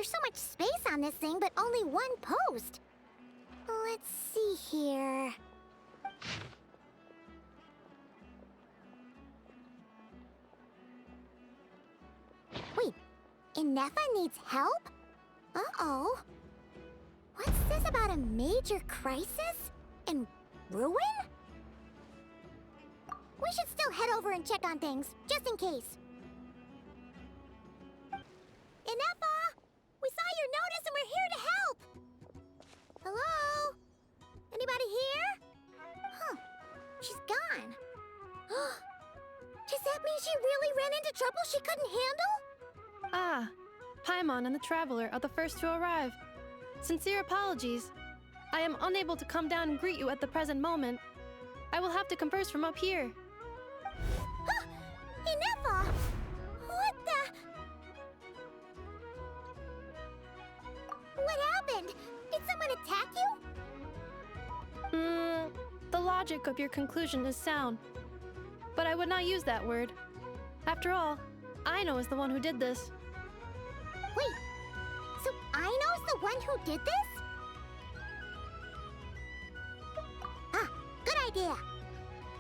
There's so much space on this thing, but only one post. Let's see here. Wait, Inefa needs help? Uh-oh. What's this about a major crisis? And ruin? We should still head over and check on things, just in case. Inefa! We saw your notice and we're here to help! Hello? Anybody here? Huh. She's gone. Does that mean she really ran into trouble she couldn't handle? Ah, Paimon and the Traveler are the first to arrive. Sincere apologies. I am unable to come down and greet you at the present moment. I will have to converse from up here. Inefa! What the... What happened? Did someone attack you? The logic of your conclusion is sound. But I would not use that word. After all, Aino is the one who did this. Wait, so Aino's the one who did this? Ah, good idea.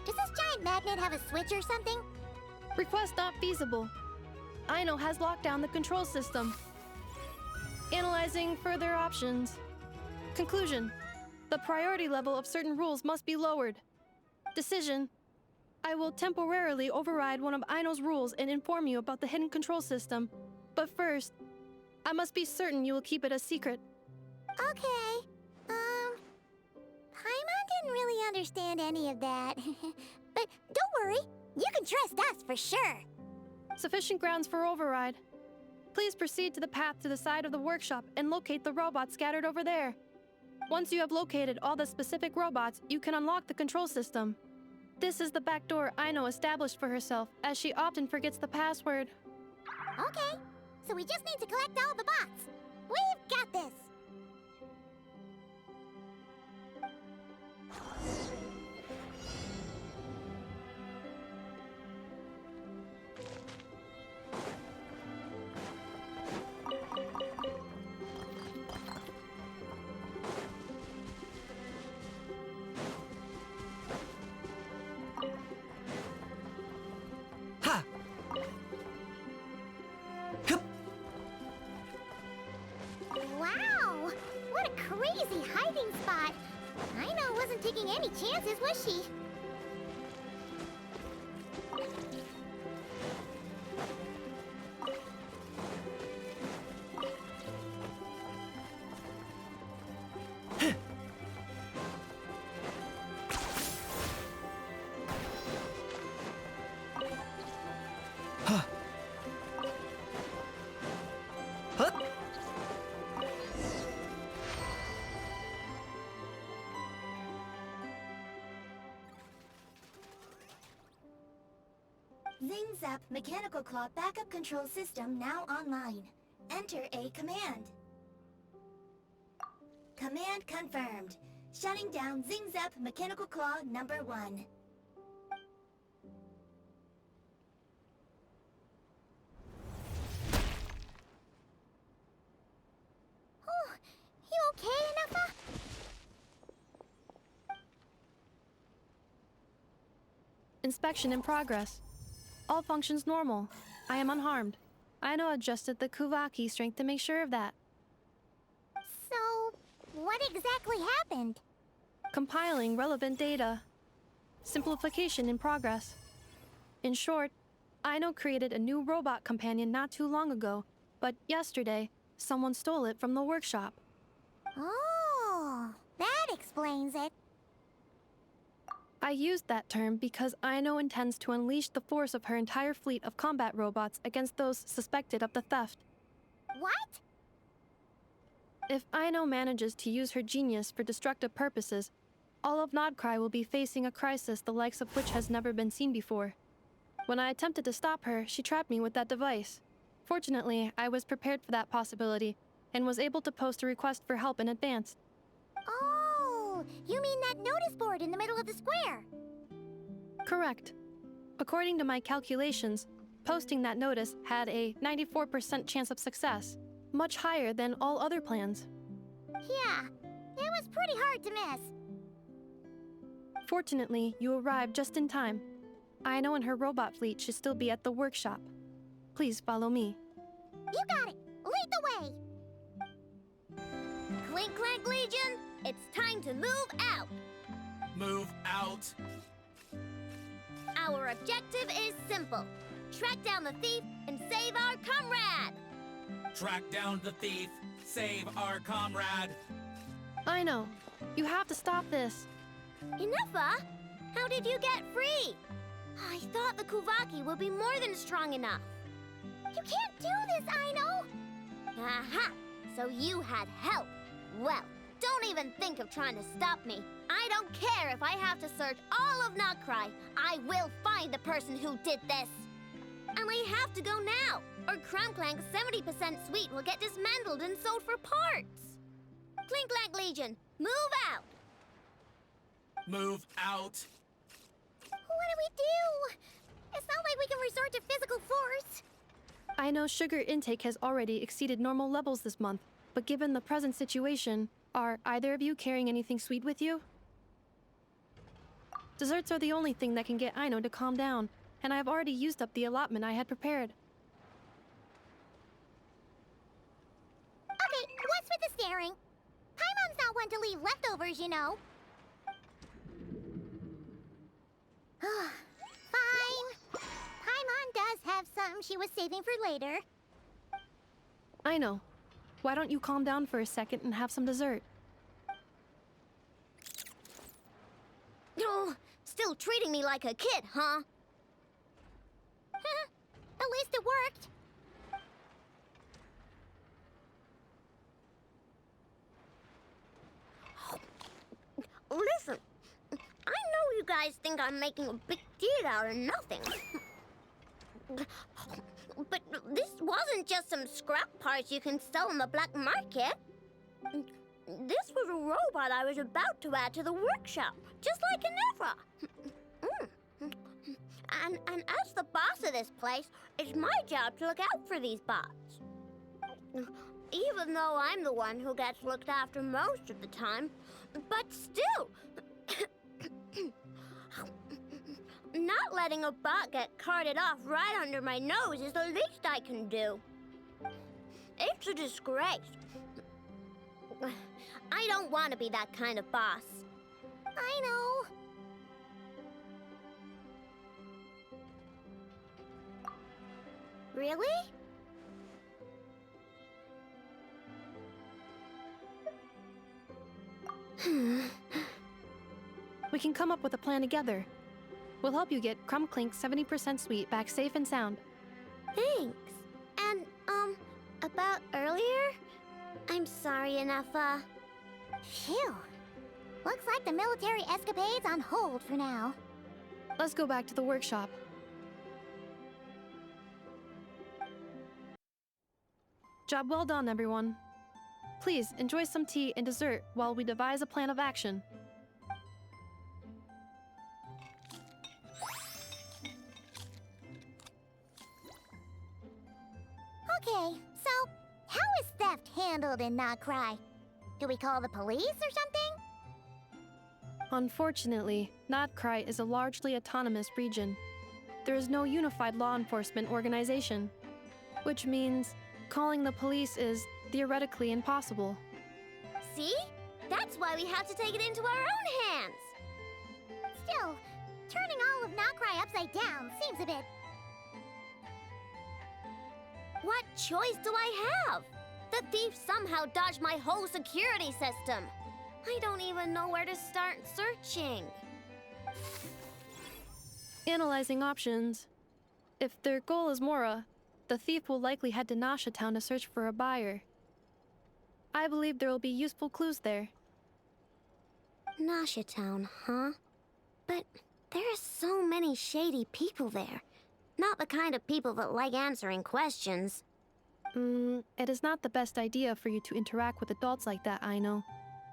Does this giant magnet have a switch or something? Request not feasible. Aino has locked down the control system. Analyzing further options. Conclusion. The priority level of certain rules must be lowered. Decision. I will temporarily override one of Aino's rules and inform you about the hidden control system. But first, I must be certain you will keep it a secret. Okay. Paimon didn't really understand any of that. But don't worry, you can trust us for sure. Sufficient grounds for override. Please proceed to the path to the side of the workshop and locate the robots scattered over there. Once you have located all the specific robots, you can unlock the control system. This is the back door Aino established for herself, as she often forgets the password. Okay, so we just need to collect all the bots. We've got this. Ha! Hup! Wow! What a crazy hiding spot! Aino wasn't taking any chances, was she? Huh. Huh? Zing-Zap Mechanical Claw Backup Control System now online. Enter a command. Command confirmed. Shutting down Zing-Zap Mechanical Claw number 1. Oh, you okay, Inefa? Inspection in progress. All functions normal. I am unharmed. Aino adjusted the Kuvaki strength to make sure of that. So, what exactly happened? Compiling relevant data. Simplification in progress. In short, Aino created a new robot companion not too long ago, but yesterday, someone stole it from the workshop. Oh, that explains it. I used that term because Aino intends to unleash the force of her entire fleet of combat robots against those suspected of the theft. What? If Aino manages to use her genius for destructive purposes, all of Nodcry will be facing a crisis the likes of which has never been seen before. When I attempted to stop her, she trapped me with that device. Fortunately, I was prepared for that possibility and was able to post a request for help in advance. Oh, you mean that notice board in the middle of the square? Correct. According to my calculations, posting that notice had a 94% chance of success. much higher than all other plans. Yeah, it was pretty hard to miss. Fortunately, you arrived just in time. Aino and her robot fleet should still be at the workshop. Please follow me. You got it! Lead the way! Clink-Clank Legion, it's time to move out! Move out. Our objective is simple. Track down the thief and save our comrade! Track down the thief. Save our comrade. Aino, you have to stop this. Ineffa, how did you get free? I thought the Kuvaki would be more than strong enough. You can't do this, Aino! Aha! So you had help. Well, don't even think of trying to stop me. I don't care if I have to search all of Notcry. I will find the person who did this. And we have to go now, or Kling-Klank's 70% suite will get dismantled and sold for parts. Kling-Klank Legion, move out! Move out. What do we do? It's not like we can resort to physical force. I know sugar intake has already exceeded normal levels this month, but given the present situation, are either of you carrying anything sweet with you? Desserts are the only thing that can get Aino to calm down, and I have already used up the allotment I had prepared. Okay, what's with the staring? Paimon's not one to leave leftovers, you know. Fine. Paimon does have some she was saving for later. Aino, why don't you calm down for a second and have some dessert? Oh, still treating me like a kid, huh? At least it worked. Listen, I know you guys think I'm making a big deal out of nothing. But this wasn't just some scrap parts you can sell on the black market. This was a robot I was about to add to the workshop, just like Ineffa. And as the boss of this place, it's my job to look out for these bots. Even though I'm the one who gets looked after most of the time. But still, not letting a bot get carted off right under my nose is the least I can do. It's a disgrace. I don't want to be that kind of boss. I know. Really? We can come up with a plan together. We'll help you get Kling-Klank's 70% suite back safe and sound. Thanks. And, about earlier? I'm sorry, Ineffa. Phew. Looks like the military escapade's on hold for now. Let's go back to the workshop. Job well done, everyone. Please enjoy some tea and dessert while we devise a plan of action. Okay, so how is theft handled in Notcry? Do we call the police or something? Unfortunately, Notcry is a largely autonomous region. There is no unified law enforcement organization, which means calling the police is theoretically impossible. See? That's why we have to take it into our own hands. Still, turning all of Notcry upside down seems a bit... What choice do I have? The thief somehow dodged my whole security system. I don't even know where to start searching. Analyzing options. If their goal is Mora, the thief will likely head to Nasha Town to search for a buyer. I believe there will be useful clues there. Nasha Town, huh? But there are so many shady people there. Not the kind of people that like answering questions. It is not the best idea for you to interact with adults like that, I know.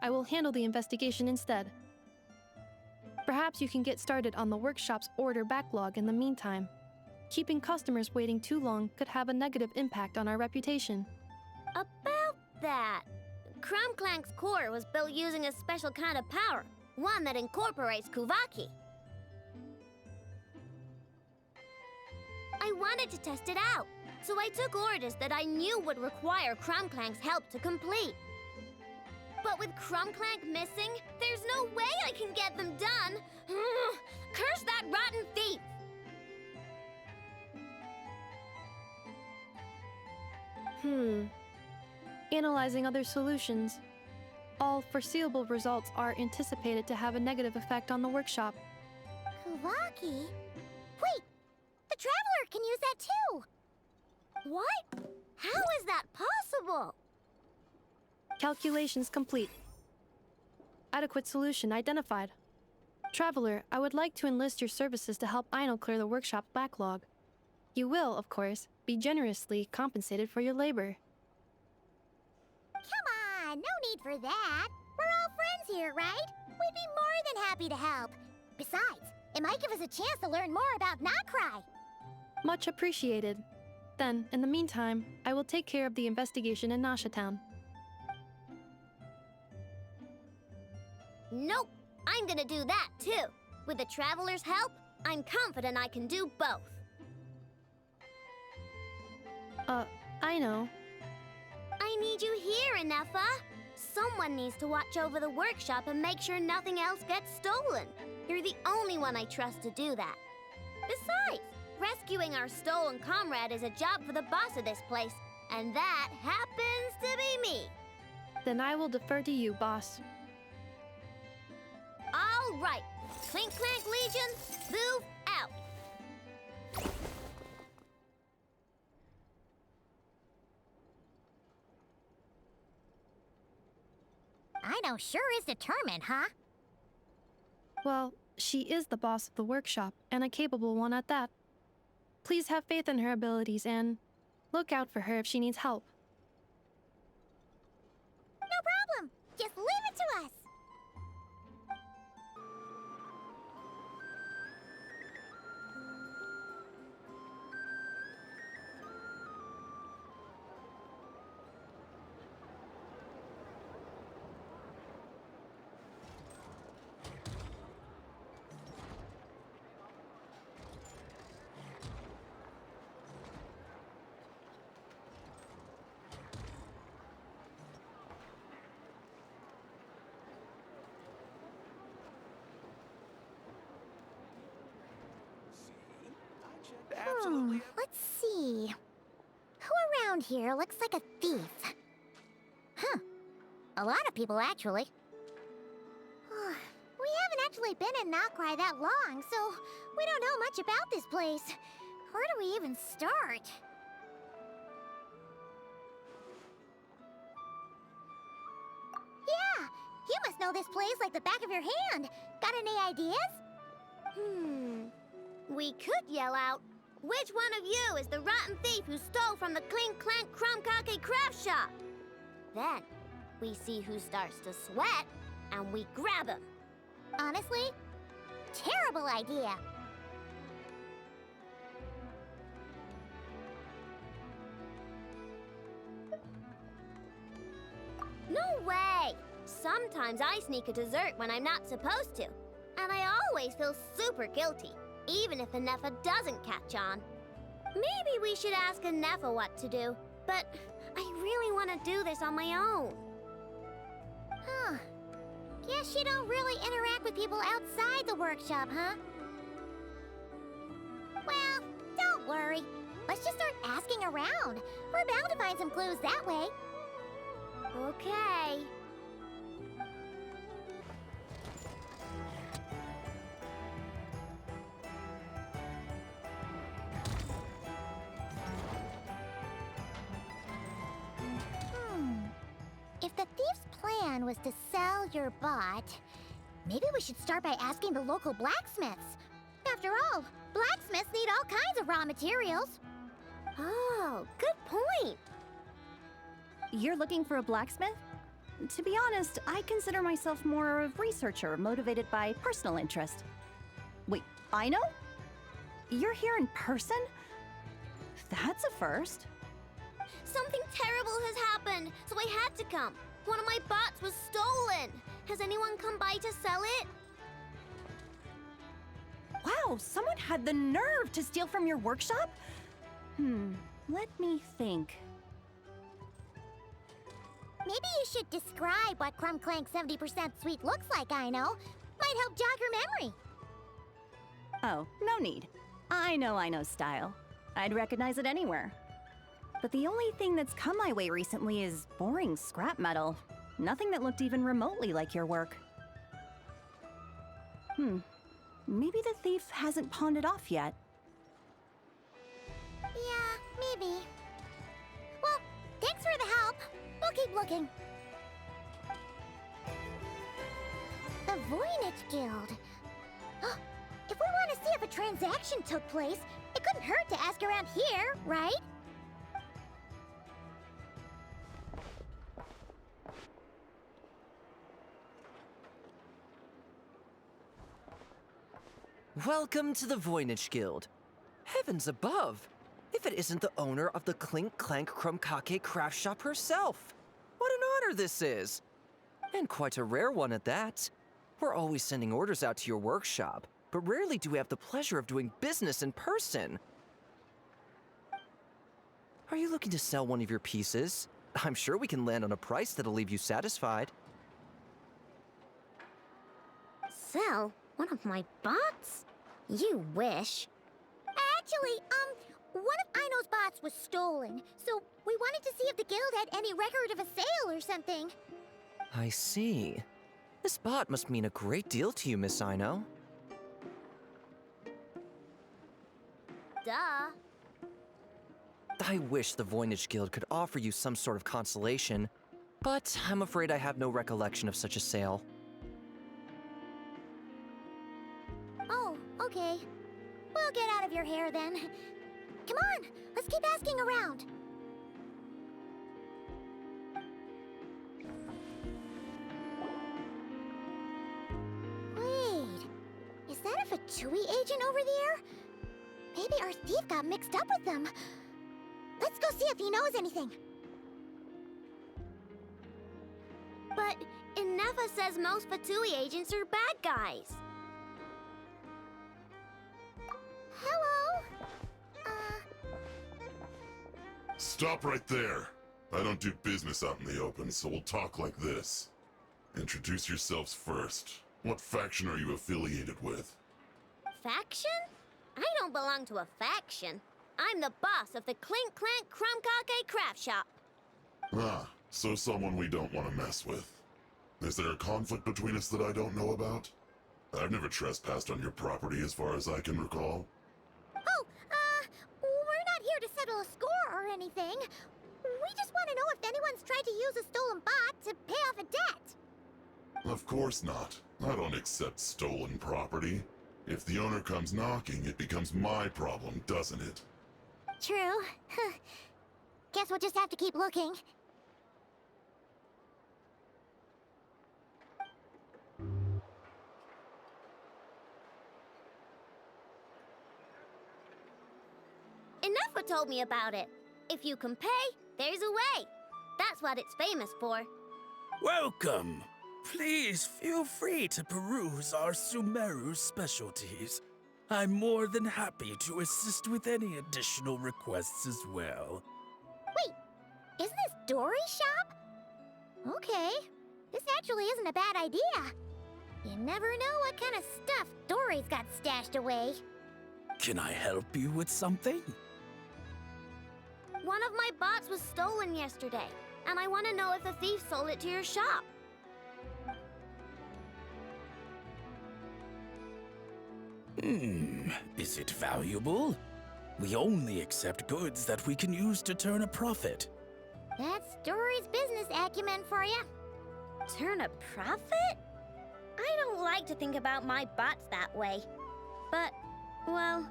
I will handle the investigation instead. Perhaps you can get started on the workshop's order backlog in the meantime. Keeping customers waiting too long could have a negative impact on our reputation. About that, Kling-Klank's core was built using a special kind of power, one that incorporates Kuvaki. I wanted to test it out, so I took orders that I knew would require Kling-Klank's help to complete. But with Kling-Klank missing, there's no way I can get them done. Curse that rotten thief! Analyzing other solutions. All foreseeable results are anticipated to have a negative effect on the workshop. Kuvaki? Wait! The Traveler can use that too! What? How is that possible? Calculations complete. Adequate solution identified. Traveler, I would like to enlist your services to help Aino clear the workshop backlog. You will, of course, be generously compensated for your labor. Come on, no need for that. We're all friends here, right? We'd be more than happy to help. Besides, it might give us a chance to learn more about Nokrai. Much appreciated. Then, in the meantime, I will take care of the investigation in Nasha Town. Nope, I'm gonna do that too. With the Traveler's help, I'm confident I can do both. I know. I need you here, Inefa. Someone needs to watch over the workshop and make sure nothing else gets stolen. You're the only one I trust to do that. Besides, rescuing our stolen comrade is a job for the boss of this place, and that happens to be me. Then I will defer to you, boss. All right, Kling-Klank Legion, move out. Aino sure is determined, huh? Well, she is the boss of the workshop, and a capable one at that. Please have faith in her abilities and look out for her if she needs help. No problem. Just leave it to us. Let's see. Who around here looks like a thief? Huh. A lot of people, actually. We haven't actually been in Nokrai that long, so we don't know much about this place. Where do we even start? Yeah, you must know this place like the back of your hand. Got any ideas? We could yell out, "Which one of you is the rotten thief who stole from the Kling-Klang-Krach-Krise craft shop?" Then, we see who starts to sweat, and we grab him. Honestly, terrible idea. No way! Sometimes I sneak a dessert when I'm not supposed to, and I always feel super guilty, even if Inefa doesn't catch on. Maybe we should ask Inefa what to do, but I really want to do this on my own. Huh. Guess you don't really interact with people outside the workshop, huh? Well, don't worry. Let's just start asking around. We're bound to find some clues that way. Okay. If the thief's plan was to sell your bot, maybe we should start by asking the local blacksmiths. After all, blacksmiths need all kinds of raw materials. Oh, good point. You're looking for a blacksmith? To be honest, I consider myself more a researcher motivated by personal interest. Wait, Aino? You're here in person? That's a first. Something terrible has happened. come? One of my bots was stolen. Has anyone come by to sell it? Wow, someone had the nerve to steal from your workshop? Let me think. Maybe you should describe what Kling-Klang 70% sweet looks like, I know. Might help jog your memory. Oh, no need. I know style. I'd recognize it anywhere. But the only thing that's come my way recently is boring scrap metal. Nothing that looked even remotely like your work. Maybe the thief hasn't pawned it off yet. Yeah, maybe. Well, thanks for the help. We'll keep looking. The Voynich Guild. If we want to see if a transaction took place, it couldn't hurt to ask around here, right? Welcome to the Voynich Guild. Heavens above! If it isn't the owner of the Kling-Klang-Krach-Krise craft shop herself! What an honor this is! And quite a rare one at that. We're always sending orders out to your workshop, but rarely do we have the pleasure of doing business in person. Are you looking to sell one of your pieces? I'm sure we can land on a price that'll leave you satisfied. Sell one of my bots? You wish. Actually, one of Aino's bots was stolen, so we wanted to see if the guild had any record of a sale or something. I see. This bot must mean a great deal to you, Miss Aino. Duh. I wish the Voynich Guild could offer you some sort of consolation, but I'm afraid I have no recollection of such a sale. Oh, okay. We'll get out of your hair then. Come on, let's keep asking around. Wait, is that a Fatui agent over there? Maybe our thief got mixed up with them. Let's go see if he knows anything. But Inefa says most Fatui agents are bad guys. Hello? Stop right there. I don't do business out in the open, so we'll talk like this. Introduce yourselves first. What faction are you affiliated with? Faction? I don't belong to a faction. I'm the boss of the Kling-Klang-Krach-Krise craft shop. Ah, so someone we don't want to mess with. Is there a conflict between us that I don't know about? I've never trespassed on your property as far as I can recall. Oh, we're not here to settle a score or anything. We just want to know if anyone's tried to use a stolen bot to pay off a debt. Of course not. I don't accept stolen property. If the owner comes knocking, it becomes my problem, doesn't it? True. Guess we'll just have to keep looking. Inefa told me about it. If you can pay, there's a way. That's what it's famous for. Welcome! Please feel free to peruse our Sumeru specialties. I'm more than happy to assist with any additional requests as well. Wait, isn't this Dory's shop? Okay, this actually isn't a bad idea. You never know what kind of stuff Dory's got stashed away. Can I help you with something? One of my bots was stolen yesterday, and I want to know if the thief sold it to your shop. Is it valuable? We only accept goods that we can use to turn a profit. That's Dory's business acumen for you. Turn a profit? I don't like to think about my bots that way. But, well,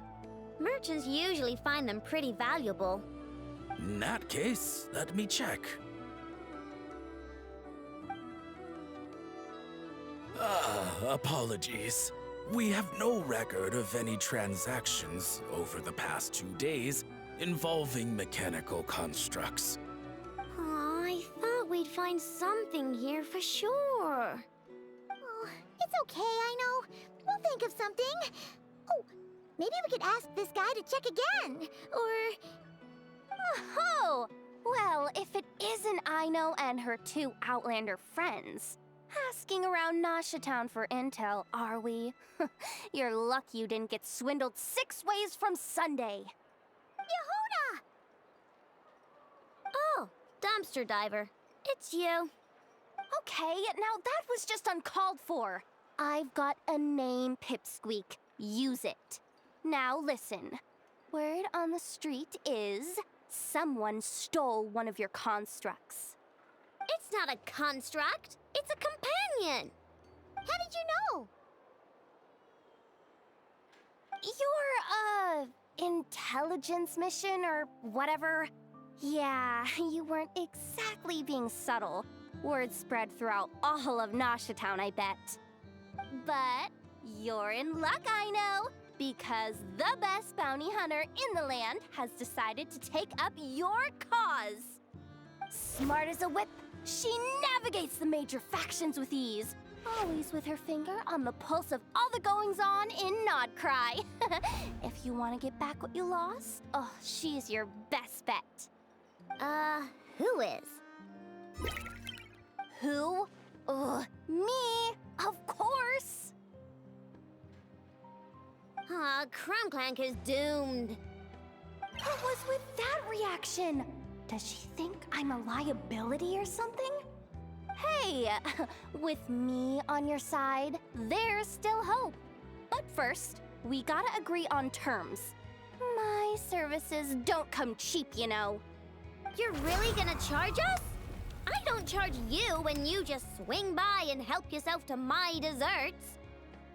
merchants usually find them pretty valuable. In that case, let me check. Apologies. We have no record of any transactions over the past 2 days involving mechanical constructs. Aw, I thought we'd find find something here for sure. Oh, it's okay, I know. We'll think of something. Oh, maybe we could ask this guy to check again. Or... Oh! Well, if it isn't Aino and her two Outlander friends, asking around Nasha Town for intel, are we? You're lucky you didn't get swindled 6 ways from Sunday. Yehuda! Oh, dumpster diver. It's you. Okay, now that was just uncalled for. I've got a name, Pipsqueak. Use it. Now listen. Word on the street is someone stole one of your constructs. It's not a construct. It's a companion. How did you know? Your, intelligence mission or whatever? Yeah, you weren't exactly being subtle. Word spread throughout all of Nasha Town, I bet. But you're in luck, I know, because the best bounty hunter in the land has decided to take up your cause. Smart as a whip, she navigates the major factions with ease, always with her finger on the pulse of all the goings-on in Nodcry. If you want to get back what you lost, oh, she's your best bet. Who is? Who? Me, of course. Kling-Klang is doomed. What was with that reaction? Does she think I'm a liability or something? Hey, with me on your side, there's still hope. But first, we gotta agree on terms. My services don't come cheap, you know. You're really gonna charge us? I don't charge you when you just swing by and help yourself to my desserts.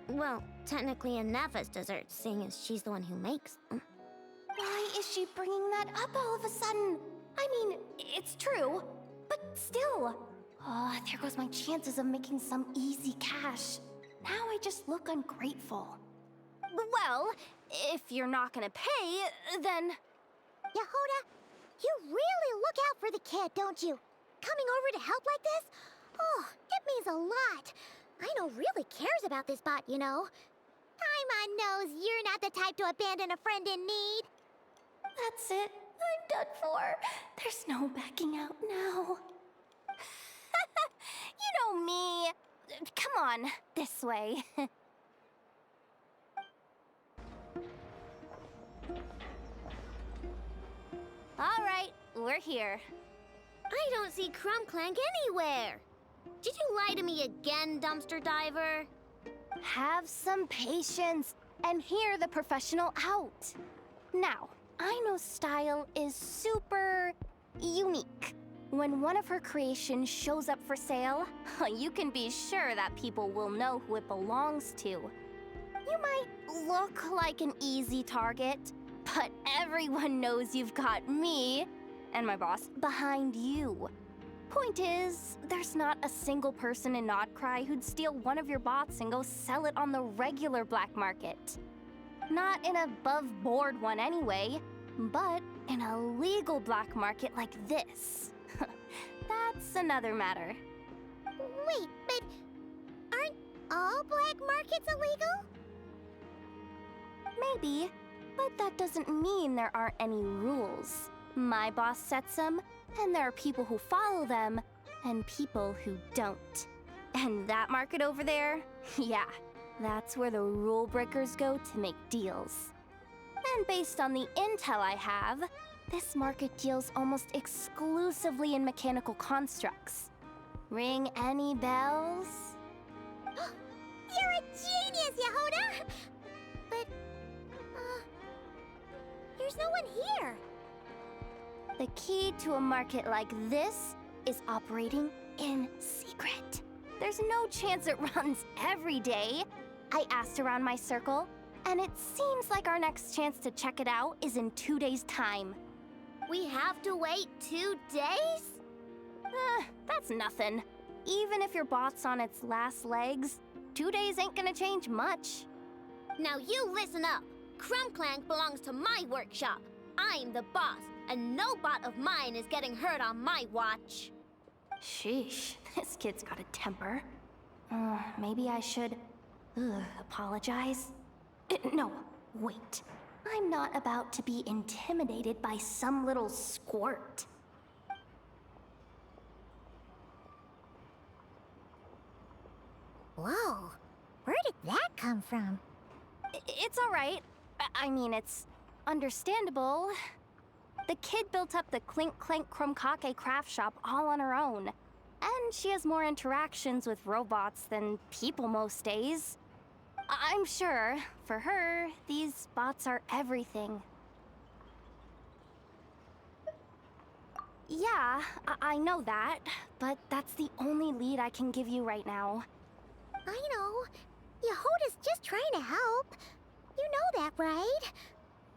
Well, technically Anafa's desserts, seeing as she's the one who makes them. Why is she bringing that up all of a sudden? I mean, it's true, but still. Oh, there goes my chances of making some easy cash. Now I just look ungrateful. Well, if you're not gonna pay, then... Yehuda, you really look out for the kid, don't you? Coming over to help like this? Oh, it means a lot. Aino really cares about this bot, you know. Paimon knows you're not the type to abandon a friend in need. That's it. I'm done for. There's no backing out now. You know me. Come on, this way. All right, we're here. I don't see Kling-Klang anywhere. Did you lie to me again, dumpster diver? Have some patience and hear the professional out. Now, Aino's style is super unique. When one of her creations shows up for sale, you can be sure that people will know who it belongs to. You might look like an easy target, but everyone knows you've got me and my boss behind you. Point is, there's not a single person in Nodcry who'd steal one of your bots and go sell it on the regular black market. Not an above-board one anyway, but in a legal black market like this. That's another matter. Wait, but aren't all black markets illegal? Maybe, but that doesn't mean there aren't any rules. My boss sets them, and there are people who follow them, and people who don't. And that market over there, yeah, that's where the rule breakers go to make deals. And based on the intel I have, this market deals almost exclusively in mechanical constructs. Ring any bells? You're a genius, Yehuda! But, there's no one here. The key to a market like this is operating in secret. There's no chance it runs every day. I asked around my circle, and it seems like our next chance to check it out is in 2 days' time. We have to wait 2 days? That's nothing. Even if your bot's on its last legs, 2 days ain't gonna change much. Now you listen up. Kling-Klang belongs to my workshop. I'm the boss, and no bot of mine is getting hurt on my watch. Sheesh, this kid's got a temper. Maybe I should apologize. No, wait. I'm not about to be intimidated by some little squirt. Whoa, where did that come from? It's all right. I mean, it's understandable. The kid built up the Kling-Klang-Krach-Krise shop all on her own. And she has more interactions with robots than people most days. I'm sure, for her, these bots are everything. Yeah, I know that, but that's the only lead I can give you right now. I know. Yehoda's just trying to help. You know that, right?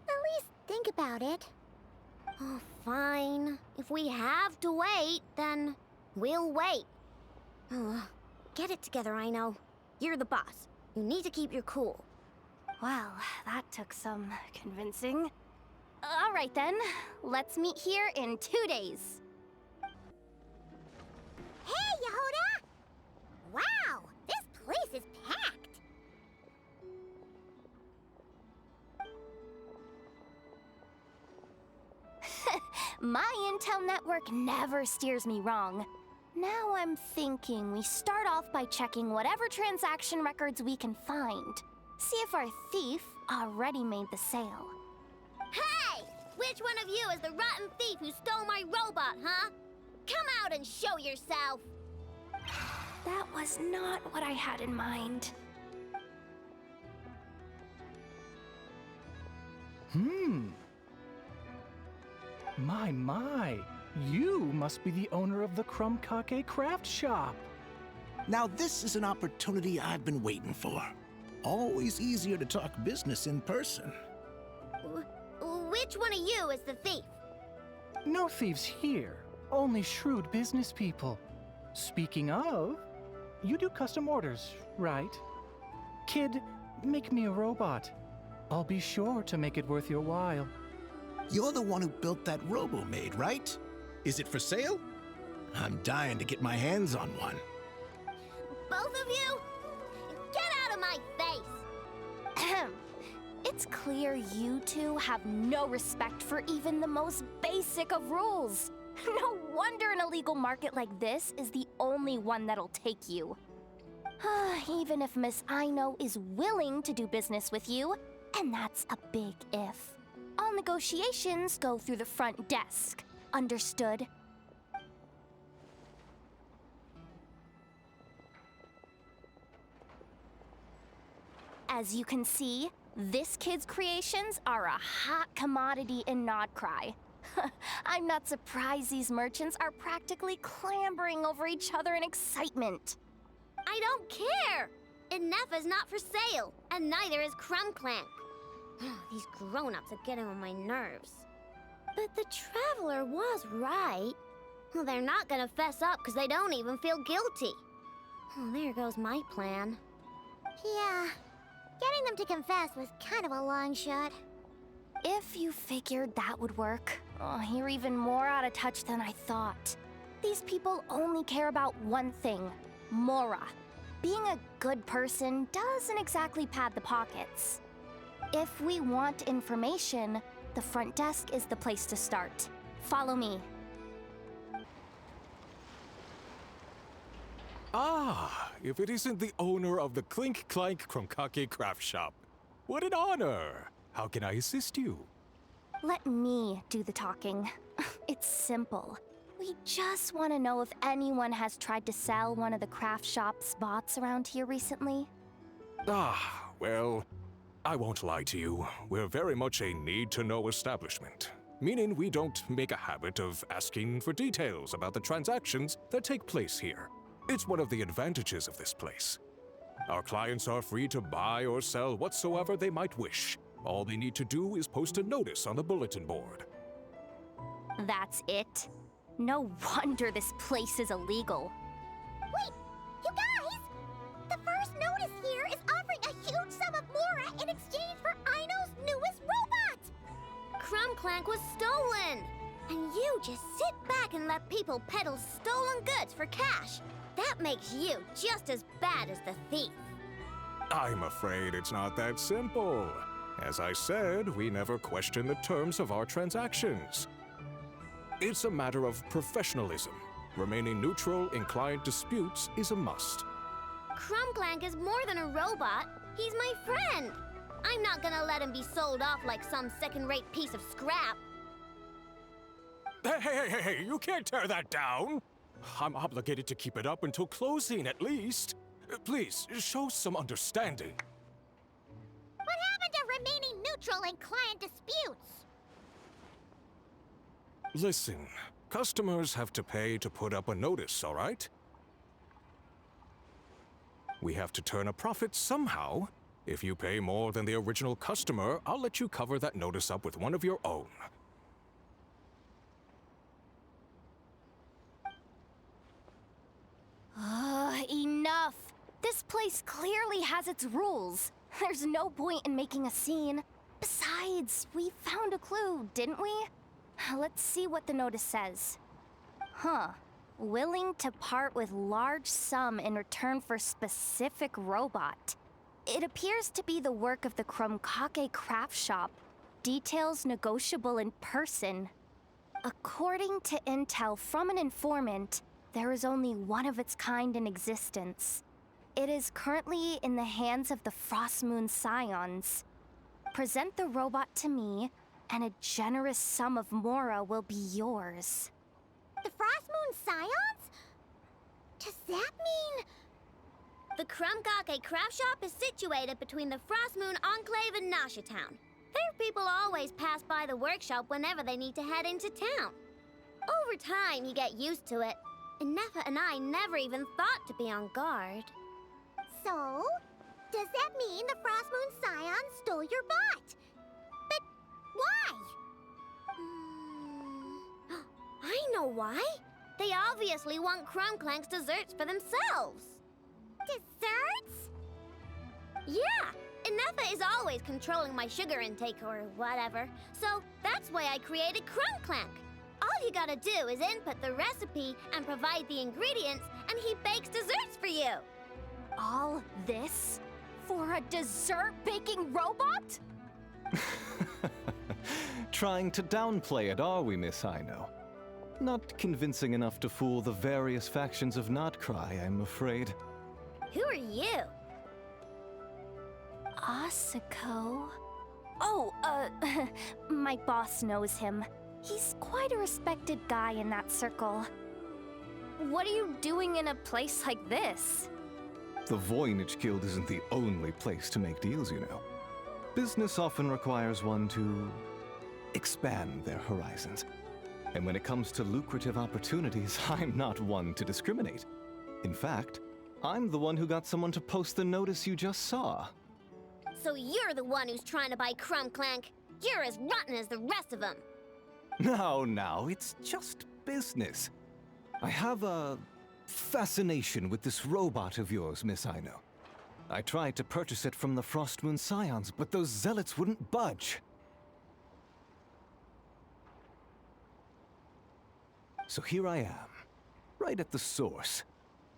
At least think about it. Oh, fine. If we have to wait, then we'll wait. Get it together, I know. You're the boss. You need to keep your cool. Well, that took some convincing. All right then, let's meet here in 2 days. Hey, Yehoda! Wow, this place is packed. My intel network never steers me wrong. Now I'm thinking we start off by checking whatever transaction records we can find. See if our thief already made the sale. Hey! Which one of you is the rotten thief who stole my robot, huh? Come out and show yourself! That was not what I had in mind. My. You must be the owner of the Krumkake craft shop. Now this is an opportunity I've been waiting for. Always easier to talk business in person. Which one of you is the thief? No thieves here, only shrewd business people. Speaking of, you do custom orders, right? Kid, make me a robot. I'll be sure to make it worth your while. You're the one who built that robo-maid, right? Is it for sale? I'm dying to get my hands on one. Both of you? Get out of my face! It's clear you two have no respect for even the most basic of rules. No wonder an illegal market like this is the only one that'll take you. Even if Miss Aino is willing to do business with you, and that's a big if. All negotiations go through the front desk. Understood? As you can see, this kid's creations are a hot commodity in Nodcry. I'm not surprised these merchants are practically clambering over each other in excitement. I don't care! Inefa's not for sale, and neither is Kling-Klang. These grown-ups are getting on my nerves. But the Traveler was right. Well, they're not gonna fess up because they don't even feel guilty. Oh, there goes my plan. Yeah, getting them to confess was kind of a long shot. If you figured that would work, you're even more out of touch than I thought. These people only care about one thing, Mora. Being a good person doesn't exactly pad the pockets. If we want information, the front desk is the place to start. Follow me. Ah, if it isn't the owner of the Kling-Klang-Krach-Krise craft shop. What an honor! How can I assist you? Let me do the talking. It's simple. We just want to know if anyone has tried to sell one of the craft shop's bots around here recently. Ah, well, I won't lie to you. We're very much a need-to-know establishment, meaning we don't make a habit of asking for details about the transactions that take place here. It's one of the advantages of this place. Our clients are free to buy or sell whatsoever they might wish. All they need to do is post a notice on the bulletin board. That's it? No wonder this place is illegal. Wait, you guys! The first notice here is offering a huge sum of Mora in exchange for Aino's newest robot! Kling-Klang was stolen! And you just sit back and let people peddle stolen goods for cash. That makes you just as bad as the thief. I'm afraid it's not that simple. As I said, we never question the terms of our transactions. It's a matter of professionalism. Remaining neutral in client disputes is a must. Kling-Klang is more than a robot. He's my friend. I'm not gonna let him be sold off like some second-rate piece of scrap. Hey, you can't tear that down! I'm obligated to keep it up until closing, at least. Please, show some understanding. What happened to remaining neutral in client disputes? Listen, customers have to pay to put up a notice, all right? We have to turn a profit somehow. If you pay more than the original customer, I'll let you cover that notice up with one of your own. Enough! This place clearly has its rules. There's no point in making a scene. Besides, we found a clue, didn't we? Let's see what the notice says. Huh. Willing to part with large sum in return for specific robot. It appears to be the work of the Kling-Klang-Krach-Krise shop. Details negotiable in person. According to intel from an informant, there is only one of its kind in existence. It is currently in the hands of the Frost Moon Scions. Present the robot to me, and a generous sum of Mora will be yours. The Frost Moon Scions? Does that mean... The Kling-Klang-Krach-Krise shop is situated between the Frost Moon Enclave and Nasha Town. Their people always pass by the workshop whenever they need to head into town. Over time, you get used to it. And Nefa and I never even thought to be on guard. So, does that mean the Frost Moon Scions stole your bot? But why? I know why. They obviously want Kling-Klang's desserts for themselves. Desserts? Yeah, and Nefa is always controlling my sugar intake or whatever. So that's why I created Kling-Klang. All you gotta do is input the recipe and provide the ingredients, and he bakes desserts for you. All this for a dessert-baking robot? Trying to downplay it, are we, Miss Aino? Not convincing enough to fool the various factions of Notcry, I'm afraid. Who are you? Asako? Oh, my boss knows him. He's quite a respected guy in that circle. What are you doing in a place like this? The Voynich Guild isn't the only place to make deals, you know. Business often requires one to expand their horizons. And when it comes to lucrative opportunities, I'm not one to discriminate. In fact, I'm the one who got someone to post the notice you just saw. So you're the one who's trying to buy Kling-Klang. You're as rotten as the rest of them. No, it's just business. I have a fascination with this robot of yours, Miss Aino. I tried to purchase it from the Frost Moon Scions, but those zealots wouldn't budge. So here I am, right at the source.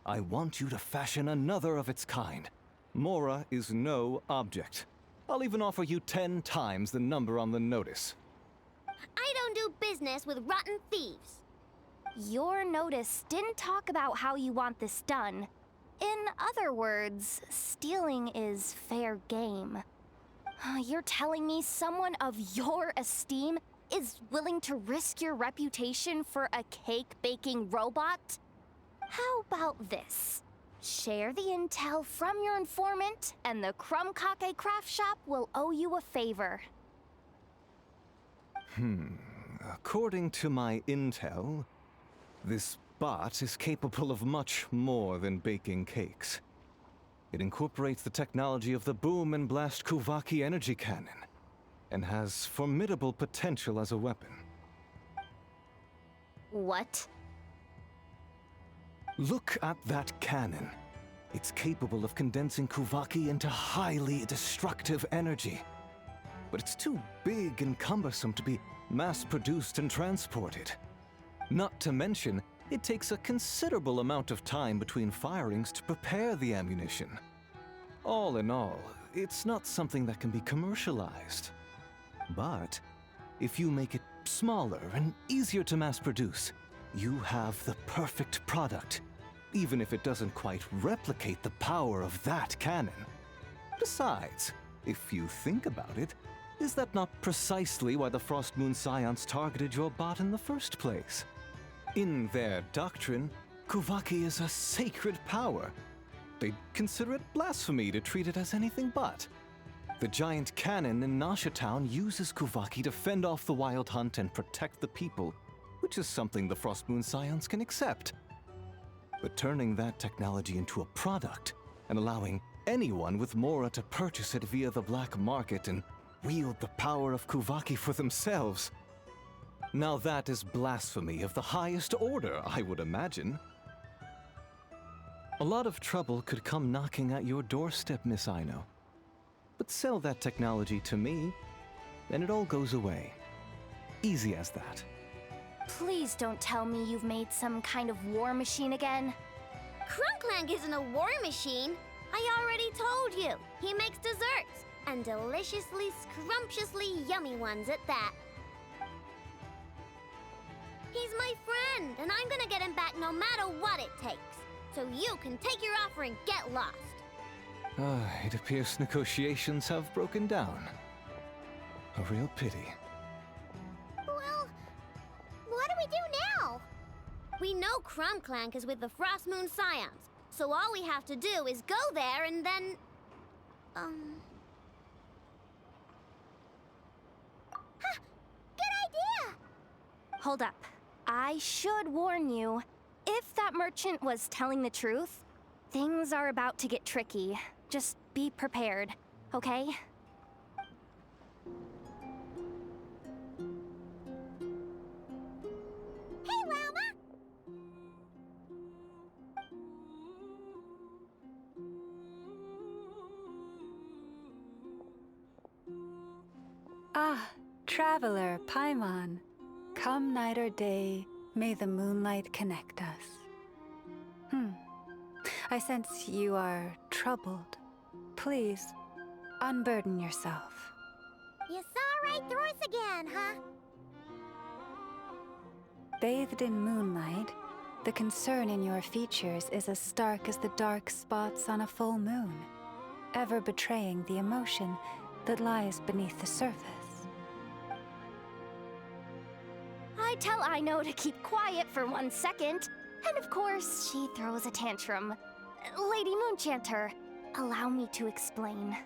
I want you to fashion another of its kind. Mora is no object. I'll even offer you 10 times the number on the notice. I don't do business with rotten thieves. Your notice didn't talk about how you want this done. In other words, stealing is fair game. You're telling me someone of your esteem is willing to risk your reputation for a cake-baking robot? How about this? Share the intel from your informant, and the Kling-Klang-Krach-Krise shop will owe you a favor. According to my intel, this bot is capable of much more than baking cakes. It incorporates the technology of the Boom and Blast Kuvaki energy cannon, and has formidable potential as a weapon. What? Look at that cannon. It's capable of condensing Kuvaki into highly destructive energy. But it's too big and cumbersome to be mass-produced and transported. Not to mention, it takes a considerable amount of time between firings to prepare the ammunition. All in all, it's not something that can be commercialized. But if you make it smaller and easier to mass-produce, you have the perfect product, even if it doesn't quite replicate the power of that cannon. Besides, if you think about it, is that not precisely why the Frost Moon Scions targeted your bot in the first place? In their doctrine, Kuvaki is a sacred power. They'd consider it blasphemy to treat it as anything but. The giant cannon in Nasha Town uses Kuvaki to fend off the wild hunt and protect the people, which is something the Frost Moon Scions can accept. But turning that technology into a product and allowing anyone with Mora to purchase it via the black market and wield the power of Kuvaki for themselves. Now that is blasphemy of the highest order, I would imagine. A lot of trouble could come knocking at your doorstep, Miss Aino. But sell that technology to me, and it all goes away. Easy as that. Please don't tell me you've made some kind of war machine again. Kling-Klang isn't a war machine. I already told you. He makes desserts, and deliciously, scrumptiously yummy ones at that. He's my friend, and I'm gonna get him back no matter what it takes. So you can take your offer and get lost. It appears negotiations have broken down. A real pity. Well, what do we do now? We know Kling-Klang is with the Frost Moon Scions, so all we have to do is go there and then... Good idea! Hold up. I should warn you. If that merchant was telling the truth, things are about to get tricky. Just be prepared, okay? Hey, Llama! Ah, traveler Paimon. Come night or day, may the moonlight connect us. I sense you are troubled. Please, unburden yourself. You saw right through us again, huh? Bathed in moonlight, the concern in your features is as stark as the dark spots on a full moon, ever betraying the emotion that lies beneath the surface. I tell Aino to keep quiet for 1 second, and of course, she throws a tantrum. Lady Moonchanter, allow me to explain.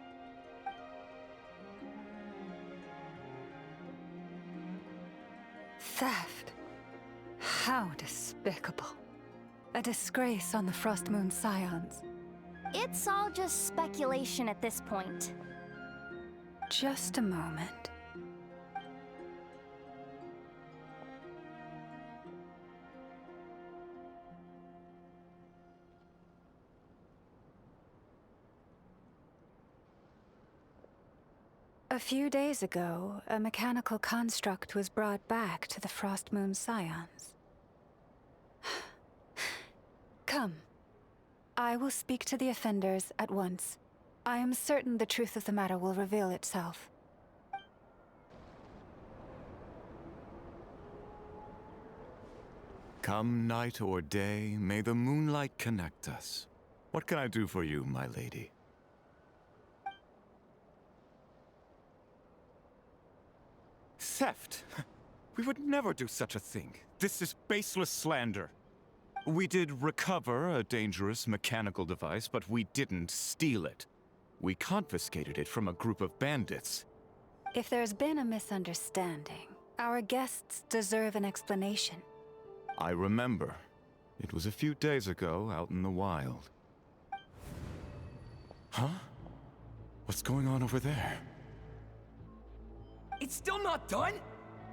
Theft. How despicable. A disgrace on the Frost Moon Scions. It's all just speculation at this point. Just a moment. A few days ago, a mechanical construct was brought back to the Frost Moon Scions. Come. I will speak to the offenders at once. I am certain the truth of the matter will reveal itself. Come night or day, may the moonlight connect us. What can I do for you, my lady? Theft? We would never do such a thing. This is baseless slander. We did recover a dangerous mechanical device, but we didn't steal it. We confiscated it from a group of bandits. If there's been a misunderstanding, our guests deserve an explanation. I remember. It was a few days ago out in the wild. Huh? What's going on over there? It's still not done?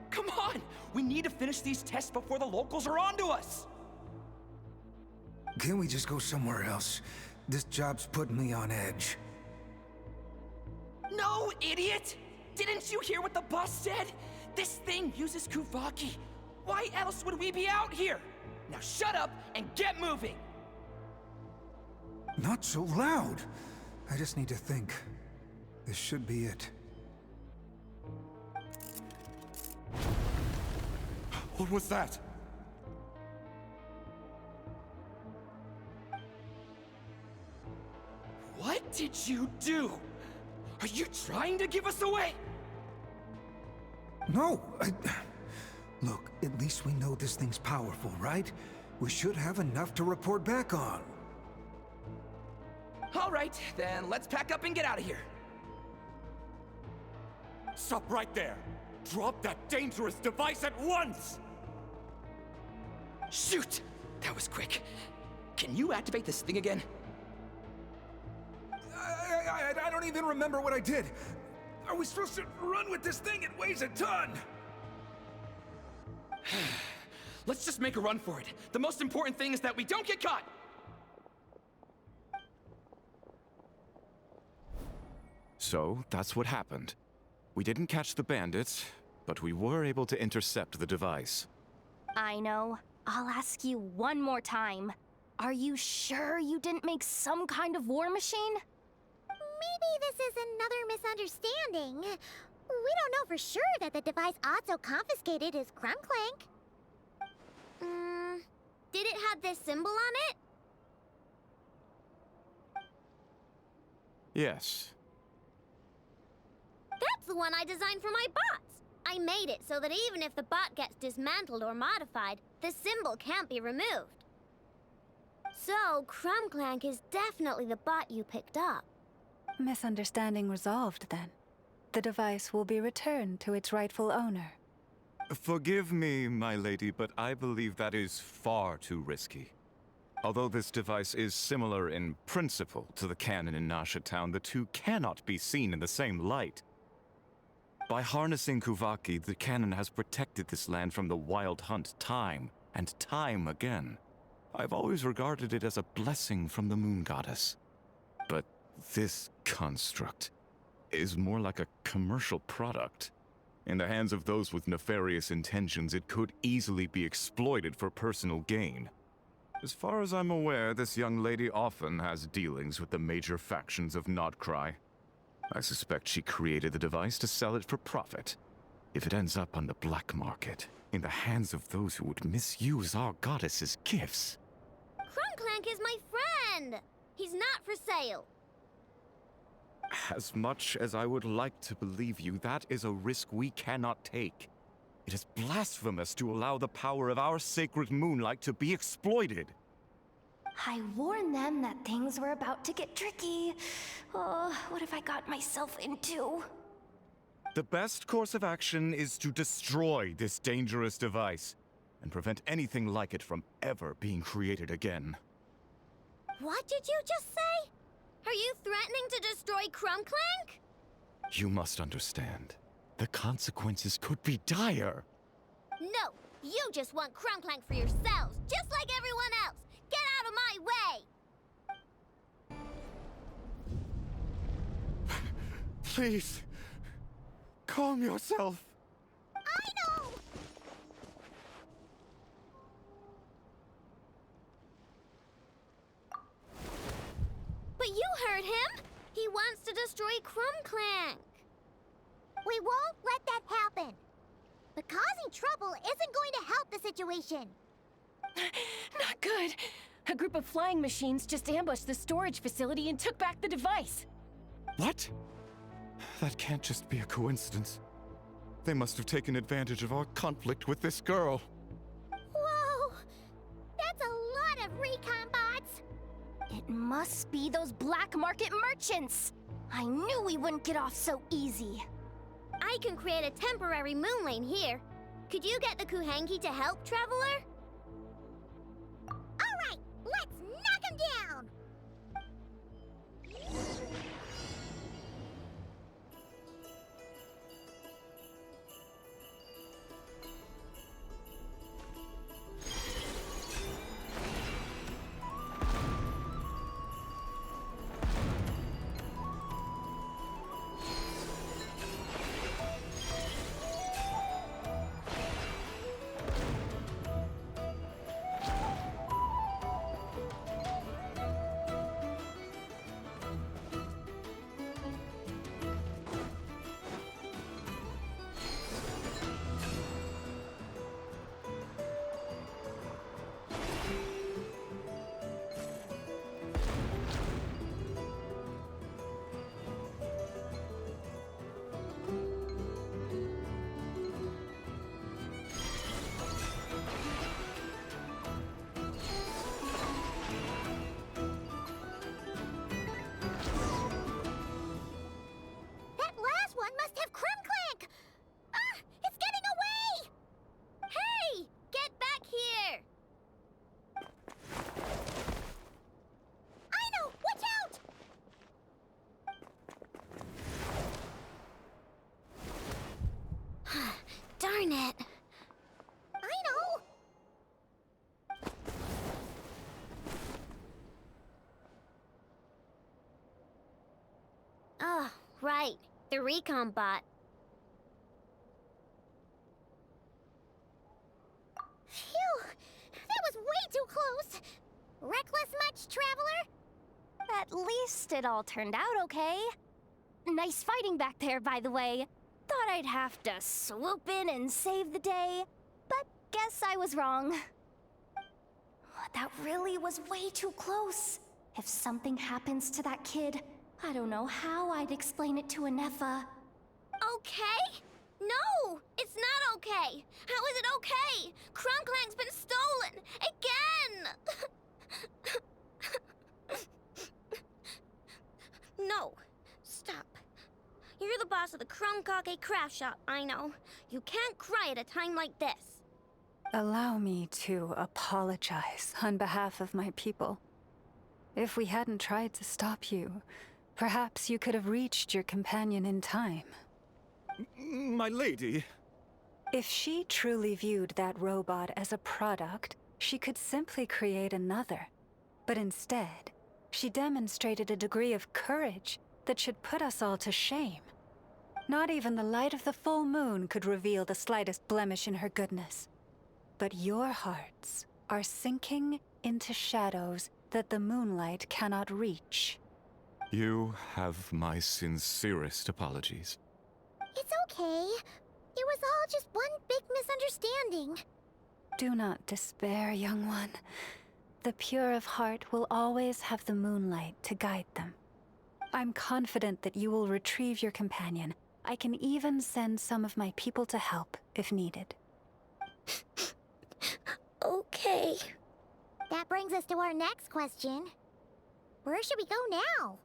Come on! We need to finish these tests before the locals are onto us! Can't we just go somewhere else? This job's putting me on edge. No, idiot! Didn't you hear what the boss said? This thing uses Kuvaki. Why else would we be out here? Now shut up and get moving! Not so loud. I just need to think. This should be it. What was that? What did you do? Are you trying to give us away? No, Look, at least we know this thing's powerful, right? We should have enough to report back on. All right, then let's pack up and get out of here. Stop right there! Drop that dangerous device at once! Shoot! That was quick. Can you activate this thing again? I don't even remember what I did. Are we supposed to run with this thing? It weighs a ton! Let's just make a run for it. The most important thing is that we don't get caught! So, that's what happened. We didn't catch the bandits, but we were able to intercept the device. I know. I'll ask you one more time. Are you sure you didn't make some kind of war machine? Maybe this is another misunderstanding. We don't know for sure that the device Otto confiscated is Kling-Klang. Did it have this symbol on it? Yes. That's the one I designed for my bots. I made it so that even if the bot gets dismantled or modified, the symbol can't be removed. So, Kling-Klang is definitely the bot you picked up. Misunderstanding resolved, then. The device will be returned to its rightful owner. Forgive me, my lady, but I believe that is far too risky. Although this device is similar in principle to the cannon in Nasha Town, the two cannot be seen in the same light. By harnessing Kuvaki, the cannon has protected this land from the wild hunt time and time again. I've always regarded it as a blessing from the moon goddess. But this construct is more like a commercial product. In the hands of those with nefarious intentions, it could easily be exploited for personal gain. As far as I'm aware, this young lady often has dealings with the major factions of Nodcry. I suspect she created the device to sell it for profit. If it ends up on the black market, in the hands of those who would misuse our goddess's gifts... Kling-Klang is my friend! He's not for sale. As much as I would like to believe you, that is a risk we cannot take. It is blasphemous to allow the power of our sacred moonlight to be exploited. I warned them that things were about to get tricky. Oh, what have I got myself into? The best course of action is to destroy this dangerous device and prevent anything like it from ever being created again. What did you just say? Are you threatening to destroy Kling-Klang? You must understand. The consequences could be dire. No, you just want Kling-Klang for yourselves, just like everyone else. Get out of my way! Please, calm yourself. I know! But you heard him! He wants to destroy Kling-Klang. We won't let that happen. But causing trouble isn't going to help the situation. Not good. A group of flying machines just ambushed the storage facility and took back the device. What? That can't just be a coincidence. They must have taken advantage of our conflict with this girl. Whoa! That's a lot of recon bots! It must be those black market merchants! I knew we wouldn't get off so easy. I can create a temporary moon lane here. Could you get the Kuhangi to help, Traveler? All right, let's knock him down! Darn it. I know! Oh, right. The recon bot. Phew! That was way too close! Reckless much, Traveler? At least it all turned out okay. Nice fighting back there, by the way. Thought I'd have to swoop in and save the day, but guess I was wrong. That really was way too close. If something happens to that kid, I don't know how I'd explain it to Anefa. Okay? No! It's not okay! How is it okay? Kling-Klang's been stolen! Again! No. Stop. You're the boss of the Kling-Klang-Krach-Krise shop, I know. You can't cry at a time like this. Allow me to apologize on behalf of my people. If we hadn't tried to stop you, perhaps you could have reached your companion in time. My lady. If she truly viewed that robot as a product, she could simply create another. But instead, she demonstrated a degree of courage that should put us all to shame. Not even the light of the full moon could reveal the slightest blemish in her goodness. But your hearts are sinking into shadows that the moonlight cannot reach. You have my sincerest apologies. It's okay. It was all just one big misunderstanding. Do not despair, young one. The pure of heart will always have the moonlight to guide them. I'm confident that you will retrieve your companion. I can even send some of my people to help if needed. Okay. That brings us to our next question. Where should we go now?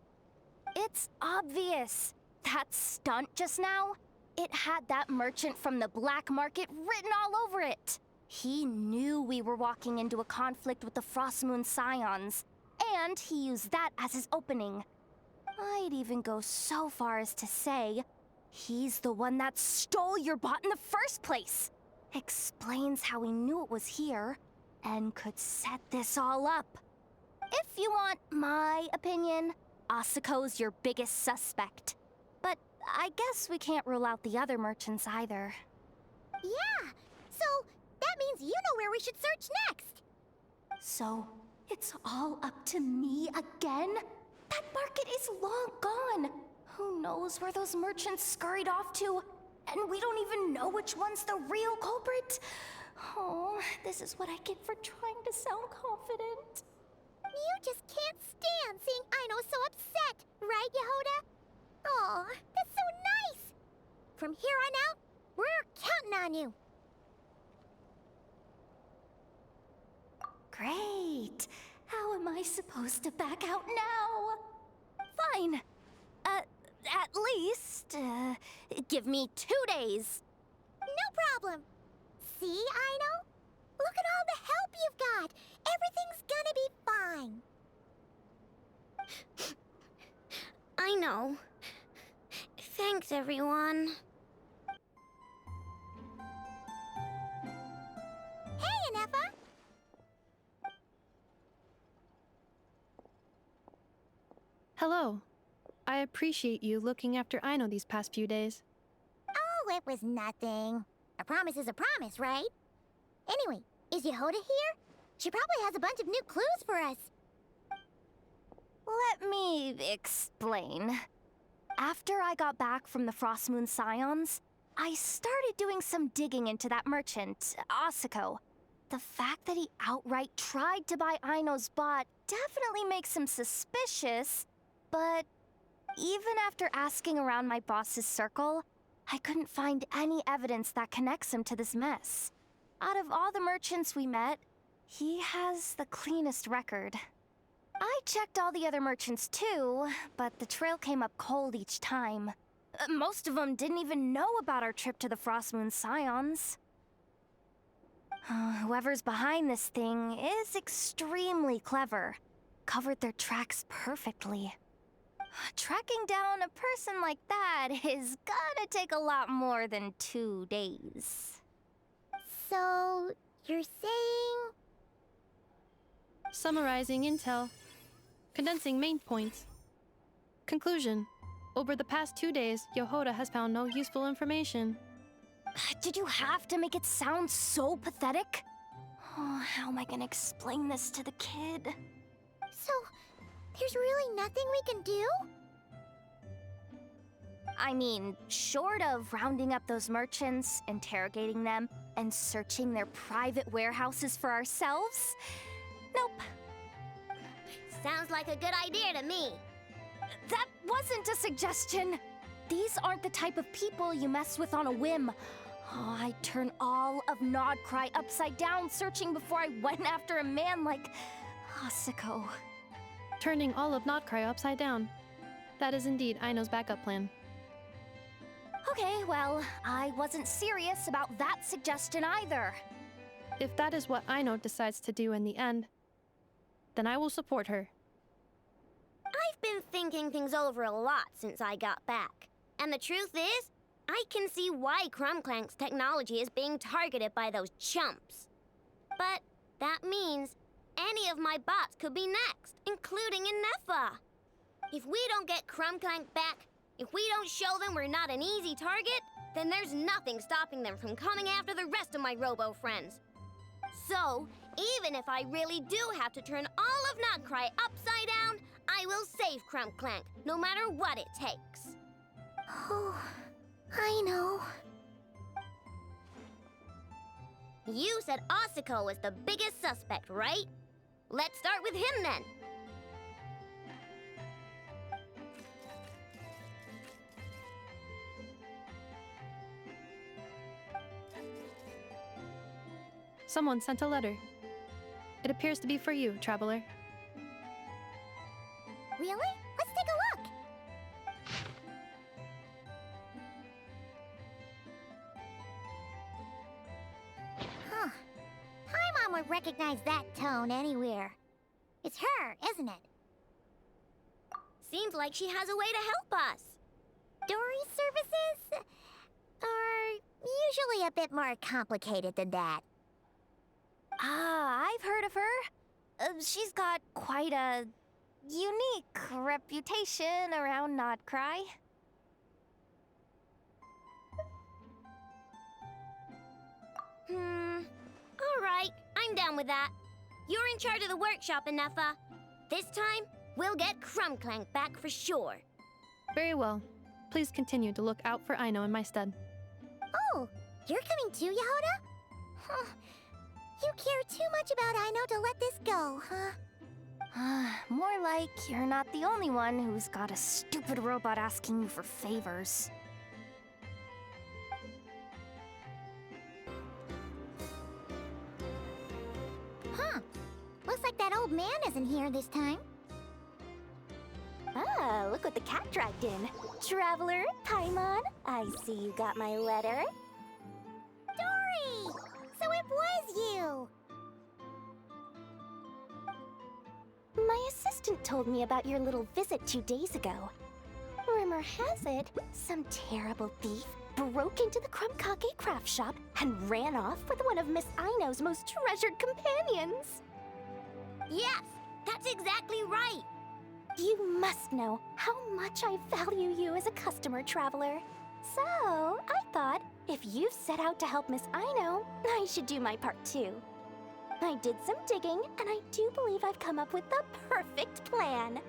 It's obvious. That stunt just now, it had that merchant from the black market written all over it. He knew we were walking into a conflict with the Frostmoon Scions, and he used that as his opening. I'd even go so far as to say, he's the one that stole your bot in the first place. Explains how he knew it was here, and could set this all up. If you want my opinion, Asuko's your biggest suspect. But I guess we can't rule out the other merchants either. Yeah, so that means you know where we should search next. So, it's all up to me again? That market is long gone. Who knows where those merchants scurried off to? And we don't even know which one's the real culprit. Oh, this is what I get for trying to sound confident. You just can't stand seeing Aino so upset, right, Yehoda? Aw, that's so nice! From here on out, we're counting on you. Great. How am I supposed to back out now? Fine. At least, give me 2 days. No problem. See, Aino? Look at all the help you've got. Everything's gonna be fine. I know. Thanks, everyone. Hey, Anefa! Hello. I appreciate you looking after Aino these past few days. Oh, it was nothing. A promise is a promise, right? Anyway, is Yehoda here? She probably has a bunch of new clues for us. Let me explain. After I got back from the Frostmoon Scions, I started doing some digging into that merchant, Asuko. The fact that he outright tried to buy Aino's bot definitely makes him suspicious, but even after asking around my boss's circle, I couldn't find any evidence that connects him to this mess. Out of all the merchants we met, he has the cleanest record. I checked all the other merchants too, but the trail came up cold each time. Most of them didn't even know about our trip to the Frostmoon Scions. Whoever's behind this thing is extremely clever. Covered their tracks perfectly. Tracking down a person like that is gonna take a lot more than 2 days. So, you're saying... Summarizing intel. Condensing main points. Conclusion. Over the past 2 days, Yehoda has found no useful information. Did you have to make it sound so pathetic? Oh, how am I gonna explain this to the kid? So, there's really nothing we can do? I mean, short of rounding up those merchants, interrogating them, and searching their private warehouses for ourselves? Nope. Sounds like a good idea to me. That wasn't a suggestion. These aren't the type of people you mess with on a whim. Oh, I'd turn all of Nodcry upside down searching before I went after a man like Asako. Turning all of Nodcry upside down. That is indeed Aino's backup plan. Okay, well, I wasn't serious about that suggestion either. If that is what Aino decides to do in the end, then I will support her. I've been thinking things over a lot since I got back. And the truth is, I can see why Kling-Klank's technology is being targeted by those chumps. But that means any of my bots could be next, including Inefa. If we don't get Kling-Klank back, if we don't show them we're not an easy target, then there's nothing stopping them from coming after the rest of my robo friends. So, even if I really do have to turn all of Nodcry upside down, I will save Kling-Klank, no matter what it takes. Oh, I know. You said Asako was the biggest suspect, right? Let's start with him then. Someone sent a letter. It appears to be for you, traveler. Really? Let's take a look! Huh. Paimon would recognize that tone anywhere. It's her, isn't it? Seems like she has a way to help us. Dory services are usually a bit more complicated than that. Ah, I've heard of her. She's got quite a unique reputation around Nodcry. Alright, I'm down with that. You're in charge of the workshop, Inefa. This time, we'll get Kling-Klank back for sure. Very well. Please continue to look out for Aino in my stead. Oh, you're coming too, Yehoda? Huh. You care too much about Aino to let this go, huh? More like you're not the only one who's got a stupid robot asking you for favors. Huh. Looks like that old man isn't here this time. Ah, look what the cat dragged in. Traveler, Paimon, I see you got my letter. Dory! So it was you! My assistant told me about your little visit 2 days ago. Rumor has it, some terrible thief broke into the Kling-Klang-Krach-Krise shop and ran off with one of Miss Aino's most treasured companions. Yes, that's exactly right. You must know how much I value you as a customer, Traveler. So, I thought, if you set out to help Miss Aino, I should do my part too. I did some digging, and I do believe I've come up with the perfect plan.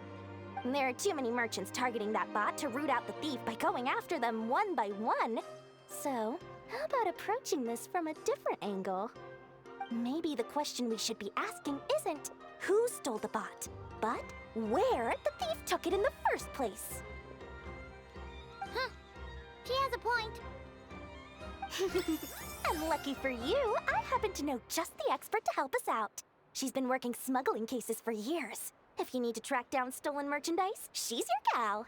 There are too many merchants targeting that bot to root out the thief by going after them one by one. So, how about approaching this from a different angle? Maybe the question we should be asking isn't who stole the bot, but where the thief took it in the first place. Huh. She has a point. And lucky for you, I happen to know just the expert to help us out. She's been working smuggling cases for years. If you need to track down stolen merchandise, she's your gal.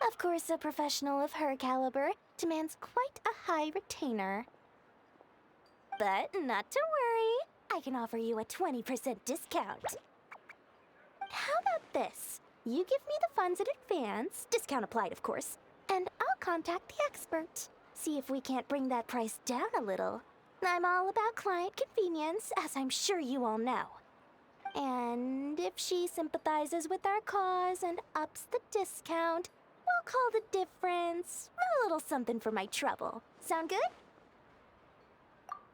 Of course, a professional of her caliber demands quite a high retainer. But not to worry, I can offer you a 20% discount. How about this? You give me the funds in advance, discount applied of course, and I'll contact the expert. See if we can't bring that price down a little. I'm all about client convenience, as I'm sure you all know. And if she sympathizes with our cause and ups the discount, we'll call the difference a little something for my trouble. Sound good?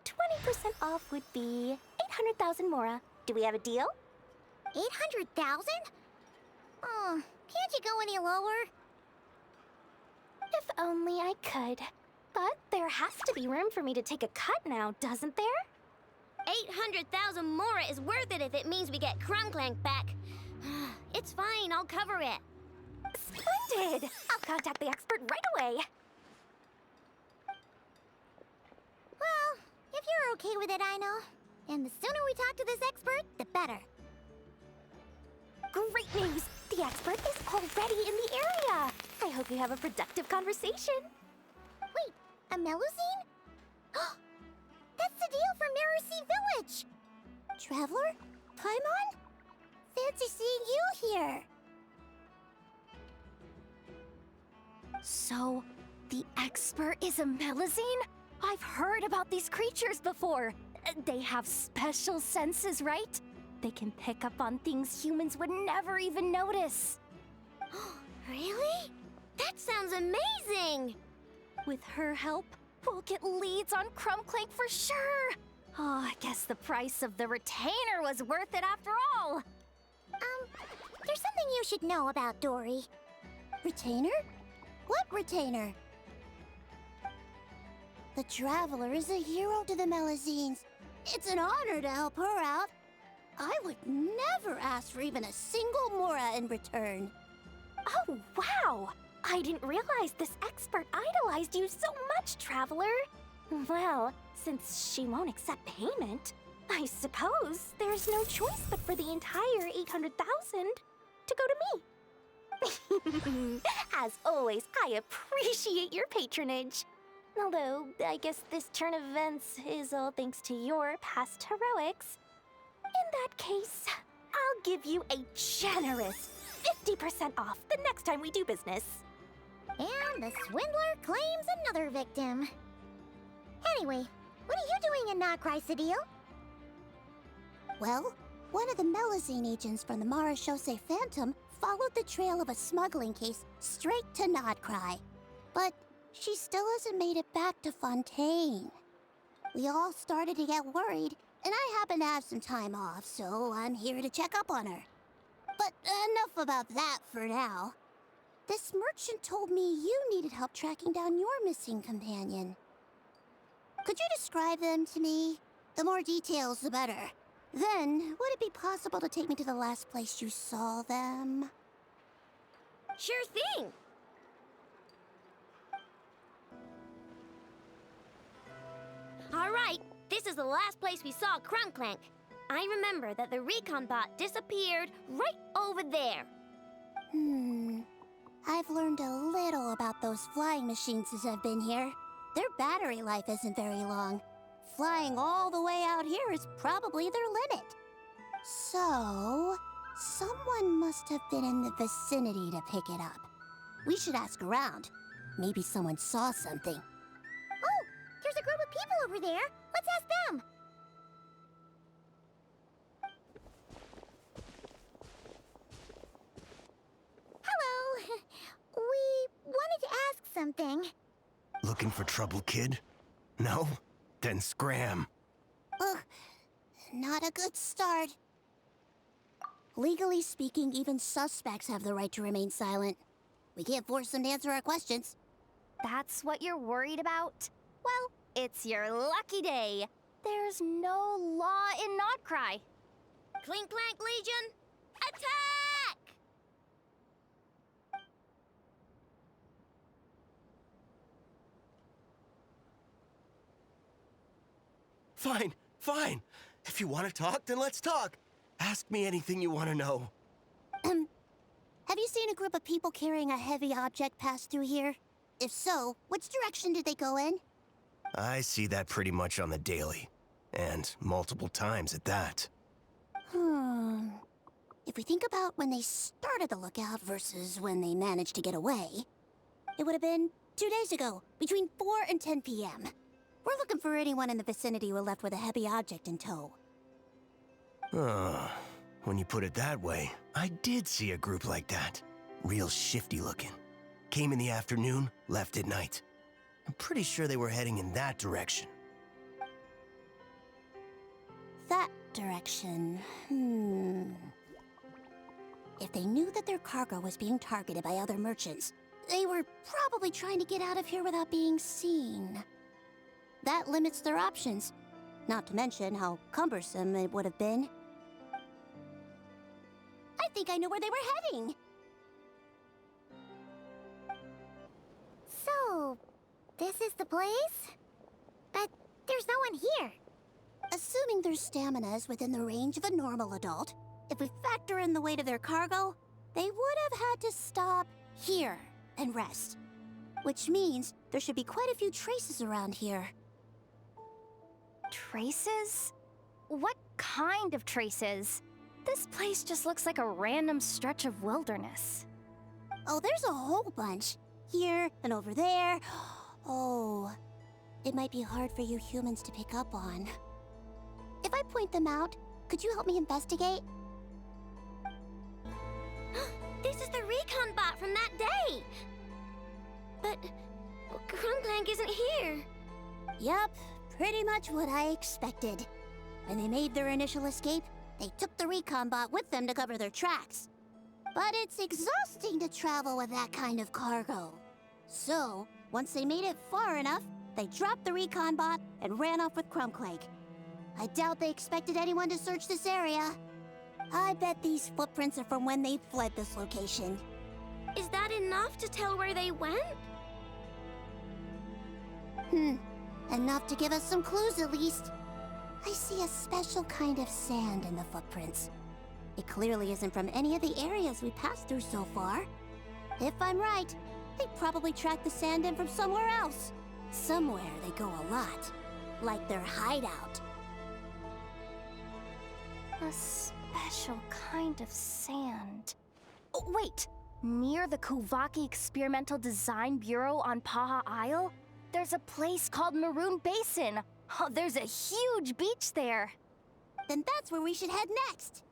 20% off would be 800,000 mora. Do we have a deal? 800,000? Oh, can't you go any lower? If only I could. But there has to be room for me to take a cut now, doesn't there? 800,000 mora is worth it if it means we get Kling-Klang back. It's fine, I'll cover it. Splendid! I'll contact the expert right away. Well, if you're okay with it, I know. And the sooner we talk to this expert, the better. Great news! The expert is already in the area! I hope you have a productive conversation. Wait, a Melusine? That's the deal from Mercy Village! Traveler? Paimon? Fancy seeing you here! So, the expert is a Melusine? I've heard about these creatures before. They have special senses, right? They can pick up on things humans would never even notice. Really? That sounds amazing! With her help, we'll get leads on Kling-Klang for sure. Oh, I guess the price of the retainer was worth it after all. There's something you should know about Dory. Retainer? What retainer? The Traveler is a hero to the Melusines. It's an honor to help her out. I would never ask for even a single mora in return. Oh, wow! I didn't realize this expert idolized you so much, Traveler. Well, since she won't accept payment, I suppose there's no choice but for the entire 800,000 to go to me. As always, I appreciate your patronage. Although, I guess this turn of events is all thanks to your past heroics. In that case, I'll give you a generous 50% off the next time we do business. And the swindler claims another victim. Anyway, what are you doing in Krisa? Well, one of the Melusine agents from the Marechaussee Phantom followed the trail of a smuggling case straight to Nodcry. But she still hasn't made it back to Fontaine. We all started to get worried, and I happen to have some time off, so I'm here to check up on her. But enough about that for now. This merchant told me you needed help tracking down your missing companion. Could you describe them to me? The more details, the better. Then, would it be possible to take me to the last place you saw them? Sure thing! Alright, this is the last place we saw Kling-Klang. I remember that the recon bot disappeared right over there. I've learned a little about those flying machines since I've been here. Their battery life isn't very long. Flying all the way out here is probably their limit. So, someone must have been in the vicinity to pick it up. We should ask around. Maybe someone saw something. Oh, there's a group of people over there. Let's ask them. Hello. We wanted to ask something. Looking for trouble, kid? No? Then scram. Ugh, not a good start. Legally speaking, even suspects have the right to remain silent. We can't force them to answer our questions. That's what you're worried about? Well, it's your lucky day. There's no law in Nodcry. Kling-Klang Legion, attack! Fine, fine. If you want to talk, then let's talk. Ask me anything you want to know. Have you seen a group of people carrying a heavy object pass through here? If so, which direction did they go in? I see that pretty much on the daily. And multiple times at that. If we think about when they started the lookout versus when they managed to get away, it would have been 2 days ago, between 4 and 10 p.m. We're looking for anyone in the vicinity who left with a heavy object in tow. When you put it that way, I did see a group like that. Real shifty looking. Came in the afternoon, left at night. I'm pretty sure they were heading in that direction. That direction, If they knew that their cargo was being targeted by other merchants, they were probably trying to get out of here without being seen. That limits their options, not to mention how cumbersome it would have been. I think I know where they were heading. So, this is the place? But there's no one here. Assuming their stamina is within the range of a normal adult, if we factor in the weight of their cargo, they would have had to stop here and rest. Which means there should be quite a few traces around here. Traces? What kind of traces? This place just looks like a random stretch of wilderness. Oh, there's a whole bunch. Here and over there. Oh, it might be hard for you humans to pick up on. If I point them out, could you help me investigate? This is the recon bot from that day! But Kling-Klang isn't here. Yup, pretty much what I expected. When they made their initial escape, they took the recon bot with them to cover their tracks. But it's exhausting to travel with that kind of cargo. So, once they made it far enough, they dropped the recon bot and ran off with Krumklake. I doubt they expected anyone to search this area. I bet these footprints are from when they fled this location. Is that enough to tell where they went? Enough to give us some clues at least. I see a special kind of sand in the footprints. It clearly isn't from any of the areas we passed through so far. If I'm right, they probably tracked the sand in from somewhere else. Somewhere they go a lot. Like their hideout. A special kind of sand. Oh, wait! Near the Kuvaki Experimental Design Bureau on Paha Isle, there's a place called Maroon Basin. Oh, there's a huge beach there. Then that's where we should head next.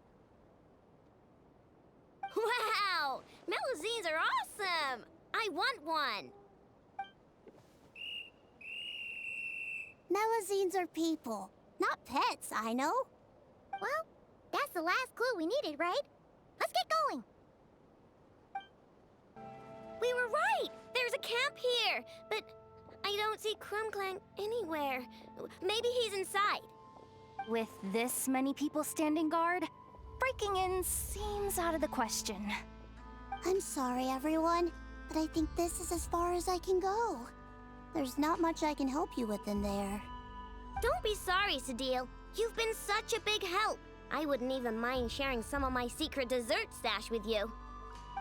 Wow! Melusines are awesome! I want one! Melusines are people, not pets, I know. Well, that's the last clue we needed, right? Let's get going! We were right! There's a camp here, but I don't see Kling-Klang anywhere. Maybe he's inside. With this many people standing guard, breaking in seems out of the question. I'm sorry, everyone, but I think this is as far as I can go. There's not much I can help you with in there. Don't be sorry, Sadil. You've been such a big help. I wouldn't even mind sharing some of my secret dessert stash with you.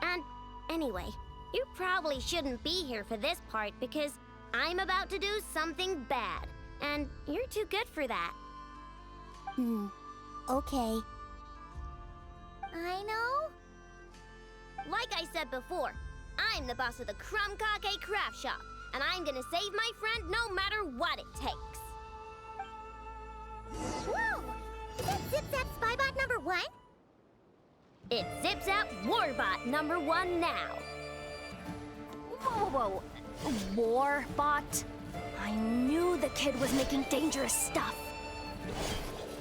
And anyway, you probably shouldn't be here for this part because I'm about to do something bad, and you're too good for that. Okay. I know. Like I said before, I'm the boss of the Kling-Klang-Krach-Krise shop, and I'm gonna save my friend no matter what it takes. Whoa! Is that Zip-Zap Spybot number 1? It's Zip-Zap Warbot number 1 now. Whoa. Warbot? I knew the kid was making dangerous stuff.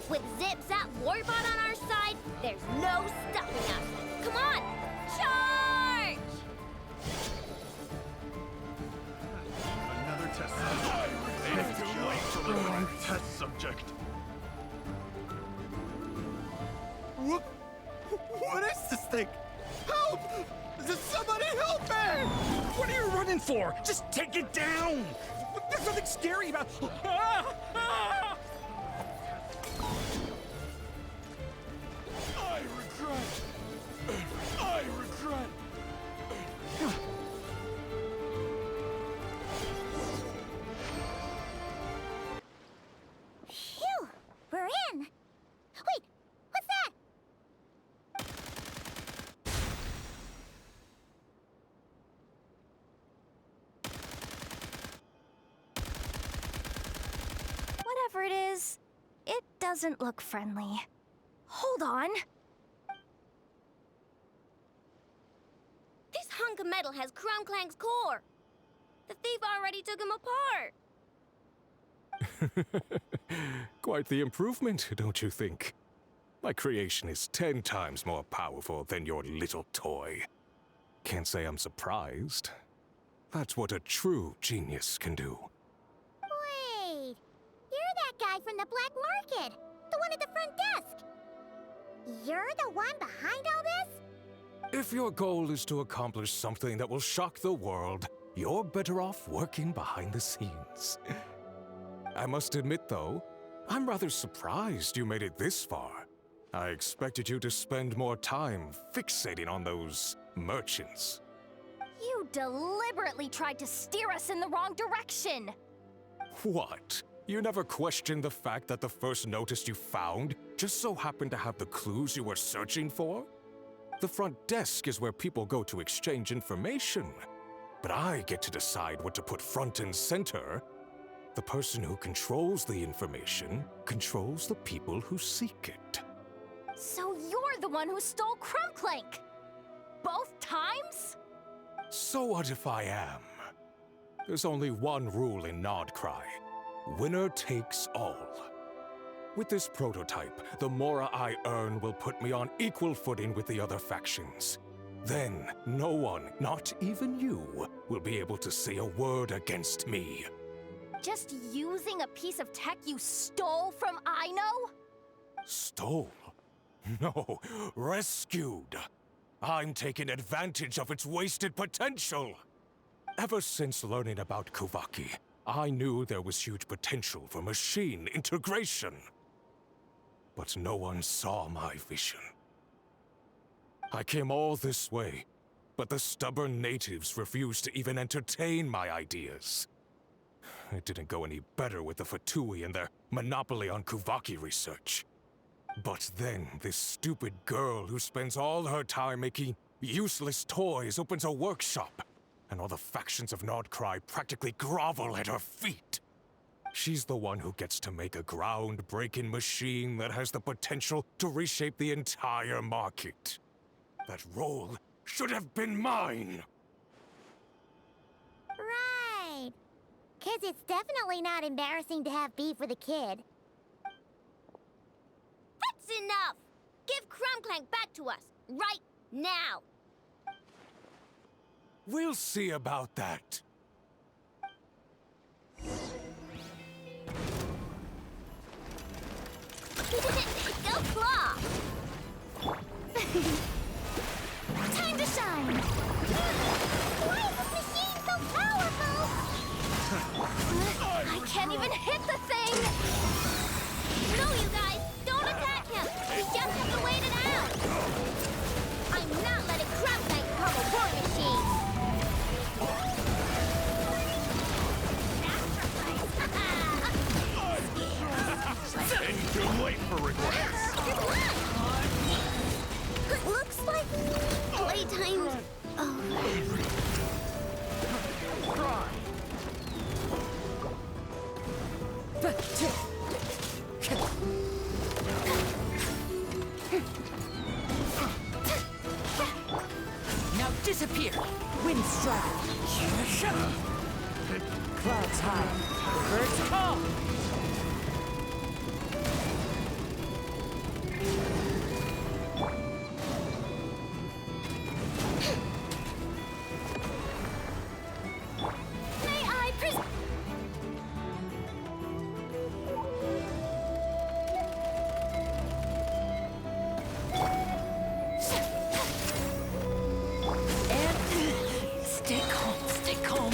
With Zip-Zap Warbot on our side, there's no stopping us. Come on, charge! Another test subject. It's too late to revive test subject. What is this thing? Help! Does somebody help me? What are you running for? Just take it down! There's nothing scary about... I regret. Phew! We're in! Wait! What's that? doesn't look friendly. Hold on. This hunk of metal has Kling-Klang's core. The thief already took him apart. Quite the improvement, don't you think? My creation is 10 times more powerful than your little toy. Can't say I'm surprised. That's what a true genius can do. Wait, you're that guy from the black market. The one at the front desk. You're the one behind all this? If your goal is to accomplish something that will shock the world, you're better off working behind the scenes. I must admit, though, I'm rather surprised you made it this far. I expected you to spend more time fixating on those merchants. You deliberately tried to steer us in the wrong direction. What? You never questioned the fact that the first notice you found just so happened to have the clues you were searching for? The front desk is where people go to exchange information. But I get to decide what to put front and center. The person who controls the information controls the people who seek it. So you're the one who stole Kling-Klang? Both times? So what if I am? There's only one rule in Nodcry. Winner takes all. With this prototype, the mora I earn will put me on equal footing with the other factions. Then, no one, not even you, will be able to say a word against me. Just using a piece of tech you stole from Aino? Stole? No, rescued. I'm taking advantage of its wasted potential. Ever since learning about Kuvaki, I knew there was huge potential for machine integration. But no one saw my vision. I came all this way, but the stubborn natives refused to even entertain my ideas. It didn't go any better with the Fatui and their monopoly on Kuvaki research. But then, this stupid girl who spends all her time making useless toys opens a workshop, and all the factions of Nodcry practically grovel at her feet. She's the one who gets to make a groundbreaking machine that has the potential to reshape the entire market. That role should have been mine! Right. 'Cause it's definitely not embarrassing to have beef with a kid. That's enough! Give Kling-Klang back to us, right now! We'll see about that. Go Claw! Time to shine! Why is this machine so powerful? I can't even hit the thing! No, you guys! Don't attack him! We just have to wait it out! I'm not letting Kling-Klang become a war machine! It's too late for regrets. It looks like playtime's over. Now disappear! Wind strike! Clouds high, the birds call! May I And stay calm, stay calm.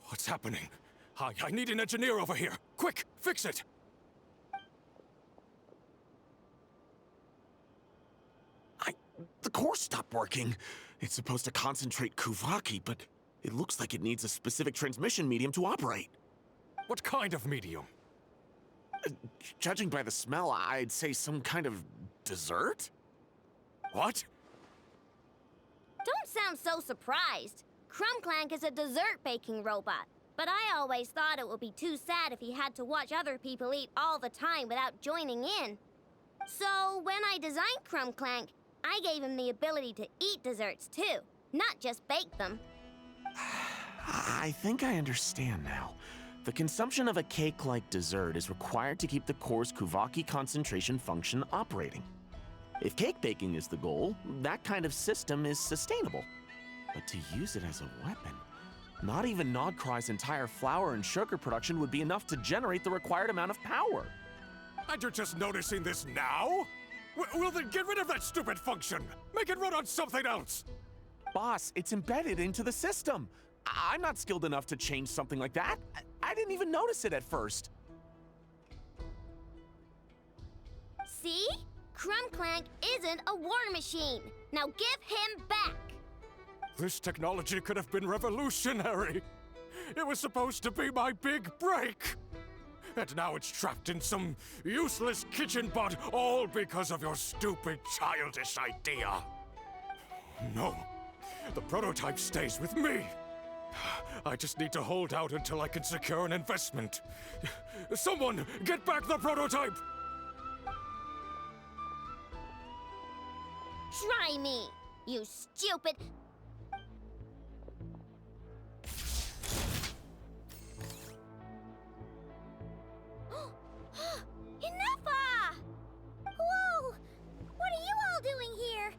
What's happening? I need an engineer over here. Quick, fix it! The core stopped working. It's supposed to concentrate Kuvaki, but it looks like it needs a specific transmission medium to operate. What kind of medium? Judging by the smell, I'd say some kind of dessert? What? sound so surprised. Kling-Klang is a dessert baking robot, but I always thought it would be too sad if he had to watch other people eat all the time without joining in. So when I designed Kling-Klang, I gave him the ability to eat desserts too, not just bake them. I think I understand now. The consumption of a cake-like dessert is required to keep the core's Kuvaki concentration function operating. If cake baking is the goal, that kind of system is sustainable. But to use it as a weapon, not even Nodcry's entire flour and sugar production would be enough to generate the required amount of power. And you're just noticing this now? Well then get rid of that stupid function! Make it run on something else! Boss, it's embedded into the system. I'm not skilled enough to change something like that. I didn't even notice it at first. See? Kling-Klang isn't a war machine. Now give him back. This technology could have been revolutionary. It was supposed to be my big break. And now it's trapped in some useless kitchen bot, all because of your stupid, childish idea. No, the prototype stays with me. I just need to hold out until I can secure an investment. Someone, get back the prototype! Try me, you stupid... Enough! Whoa! What are you all doing here?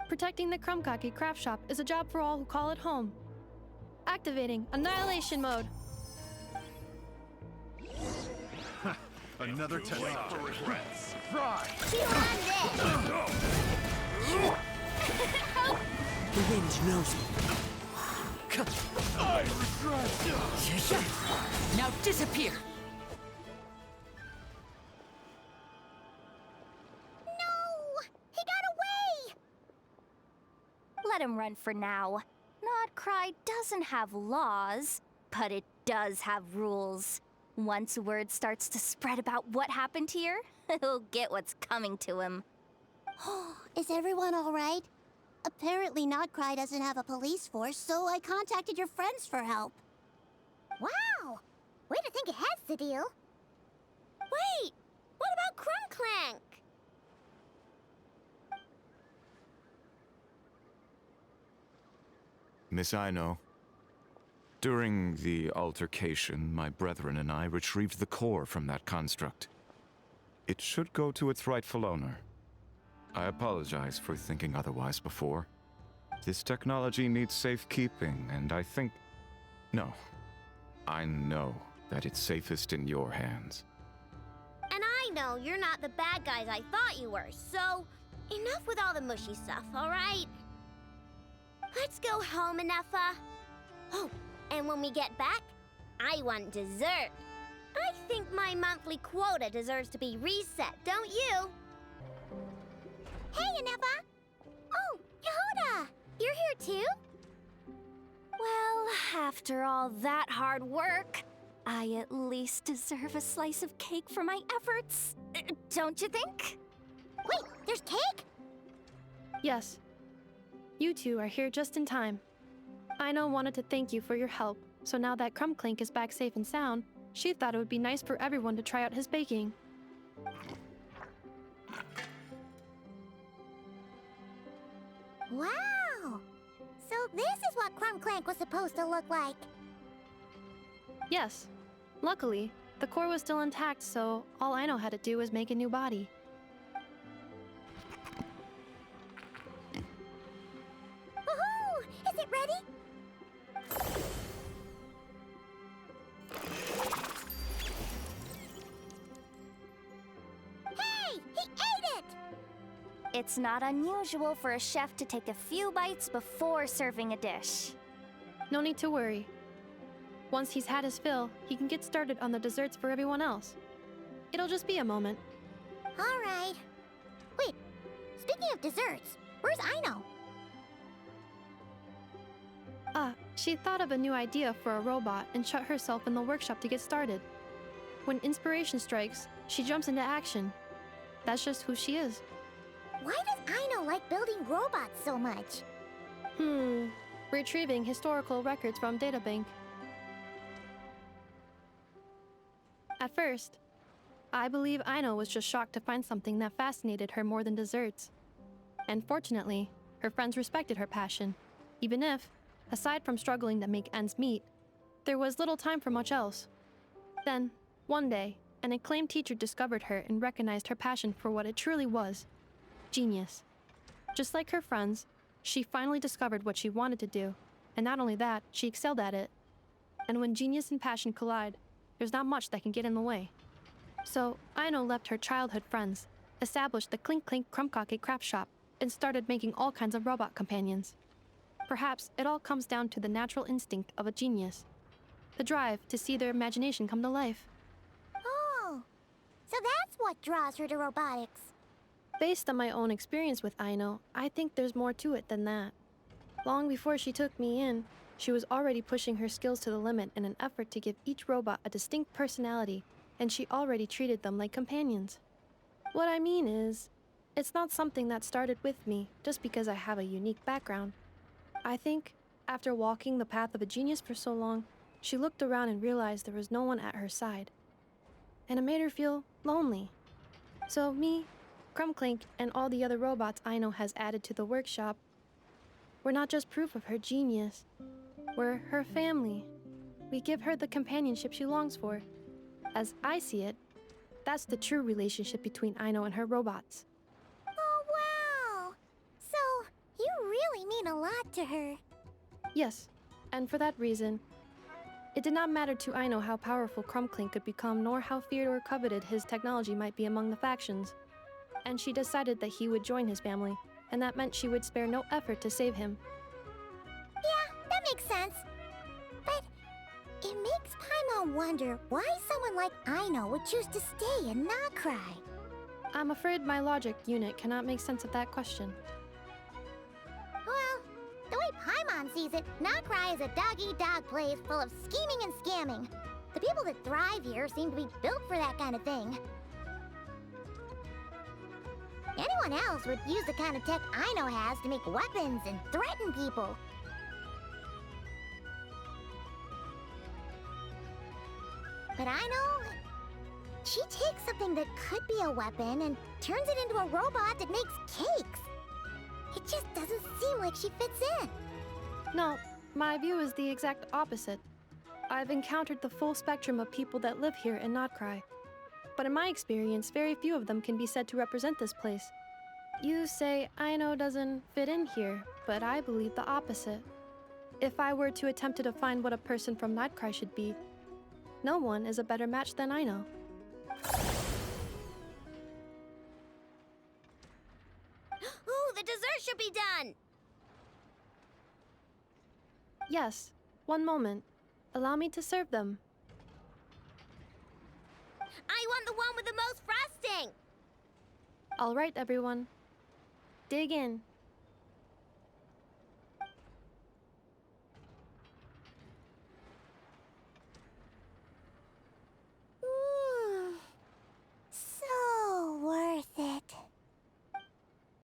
Protecting the Krumkake craft shop is a job for all who call it home. Activating Annihilation Mode. Another test for regrets. Revenge knows me. I regret. Now disappear! No! He got away! Let him run for now. Nodcry doesn't have laws, but it does have rules. Once word starts to spread about what happened here, he'll get what's coming to him. Is everyone all right? Apparently Nodcry doesn't have a police force, so I contacted your friends for help. Wow! Way to think ahead, Sadil. Wait! What about Kling-Klang? Miss Aino, during the altercation, my brethren and I retrieved the core from that construct. It should go to its rightful owner. I apologize for thinking otherwise before. This technology needs safekeeping, and I think... No. I know that it's safest in your hands. And I know you're not the bad guys I thought you were, so enough with all the mushy stuff, all right? Let's go home, Inefa. Oh, and when we get back, I want dessert. I think my monthly quota deserves to be reset, don't you? Hey, Inefa! Oh, Yehuda! You're here too? Well, after all that hard work, I at least deserve a slice of cake for my efforts. Don't you think? Wait, there's cake? Yes. You two are here just in time. Aino wanted to thank you for your help, so now that Kling-Klang is back safe and sound, she thought it would be nice for everyone to try out his baking. Wow! So this is what Kling-Klang was supposed to look like. Yes. Luckily, the core was still intact, so all Aino had to do was make a new body. Woohoo! Is it ready? Hey! He ate it! It's not unusual for a chef to take a few bites before serving a dish. No need to worry. Once he's had his fill, he can get started on the desserts for everyone else. It'll just be a moment. All right. Wait, speaking of desserts, where's Aino? She thought of a new idea for a robot and shut herself in the workshop to get started. When inspiration strikes, she jumps into action. That's just who she is. Why does Aino like building robots so much? Retrieving historical records from databank. At first, I believe Aino was just shocked to find something that fascinated her more than desserts. And fortunately, her friends respected her passion, even if, aside from struggling to make ends meet, there was little time for much else. Then, one day, an acclaimed teacher discovered her and recognized her passion for what it truly was: genius. Just like her friends, she finally discovered what she wanted to do, and not only that, she excelled at it. And when genius and passion collide, there's not much that can get in the way. So, Aino left her childhood friends, established the Kling-Klang-Krach-Krise shop, and started making all kinds of robot companions. Perhaps it all comes down to the natural instinct of a genius, the drive to see their imagination come to life. Oh, so that's what draws her to robotics. Based on my own experience with Aino, I think there's more to it than that. Long before she took me in, she was already pushing her skills to the limit in an effort to give each robot a distinct personality, and she already treated them like companions. What I mean is, it's not something that started with me just because I have a unique background. I think, after walking the path of a genius for so long, she looked around and realized there was no one at her side. And it made her feel lonely. So me, Clink, and all the other robots Aino has added to the workshop, we're not just proof of her genius. We're her family. We give her the companionship she longs for. As I see it, that's the true relationship between Aino and her robots. Oh, wow! So, you really mean a lot to her. Yes, and for that reason, it did not matter to Aino how powerful Clink could become, nor how feared or coveted his technology might be among the factions. And she decided that he would join his family, and that meant she would spare no effort to save him. Yeah, that makes sense. But it makes Paimon wonder why someone like Aino would choose to stay in Nacry. I'm afraid my logic unit cannot make sense of that question. Well, the way Paimon sees it, Nacry is a dog-eat-dog place full of scheming and scamming. The people that thrive here seem to be built for that kind of thing. Anyone else would use the kind of tech Aino has to make weapons and threaten people. But Aino, she takes something that could be a weapon and turns it into a robot that makes cakes. It just doesn't seem like she fits in. No, my view is the exact opposite. I've encountered the full spectrum of people that live here in Nacry. But in my experience, very few of them can be said to represent this place. You say Aino doesn't fit in here, but I believe the opposite. If I were to attempt to define what a person from Nacry should be, no one is a better match than Aino. Ooh, the dessert should be done! Yes, one moment. Allow me to serve them. I want the one with the most frosting! All right, everyone. Dig in.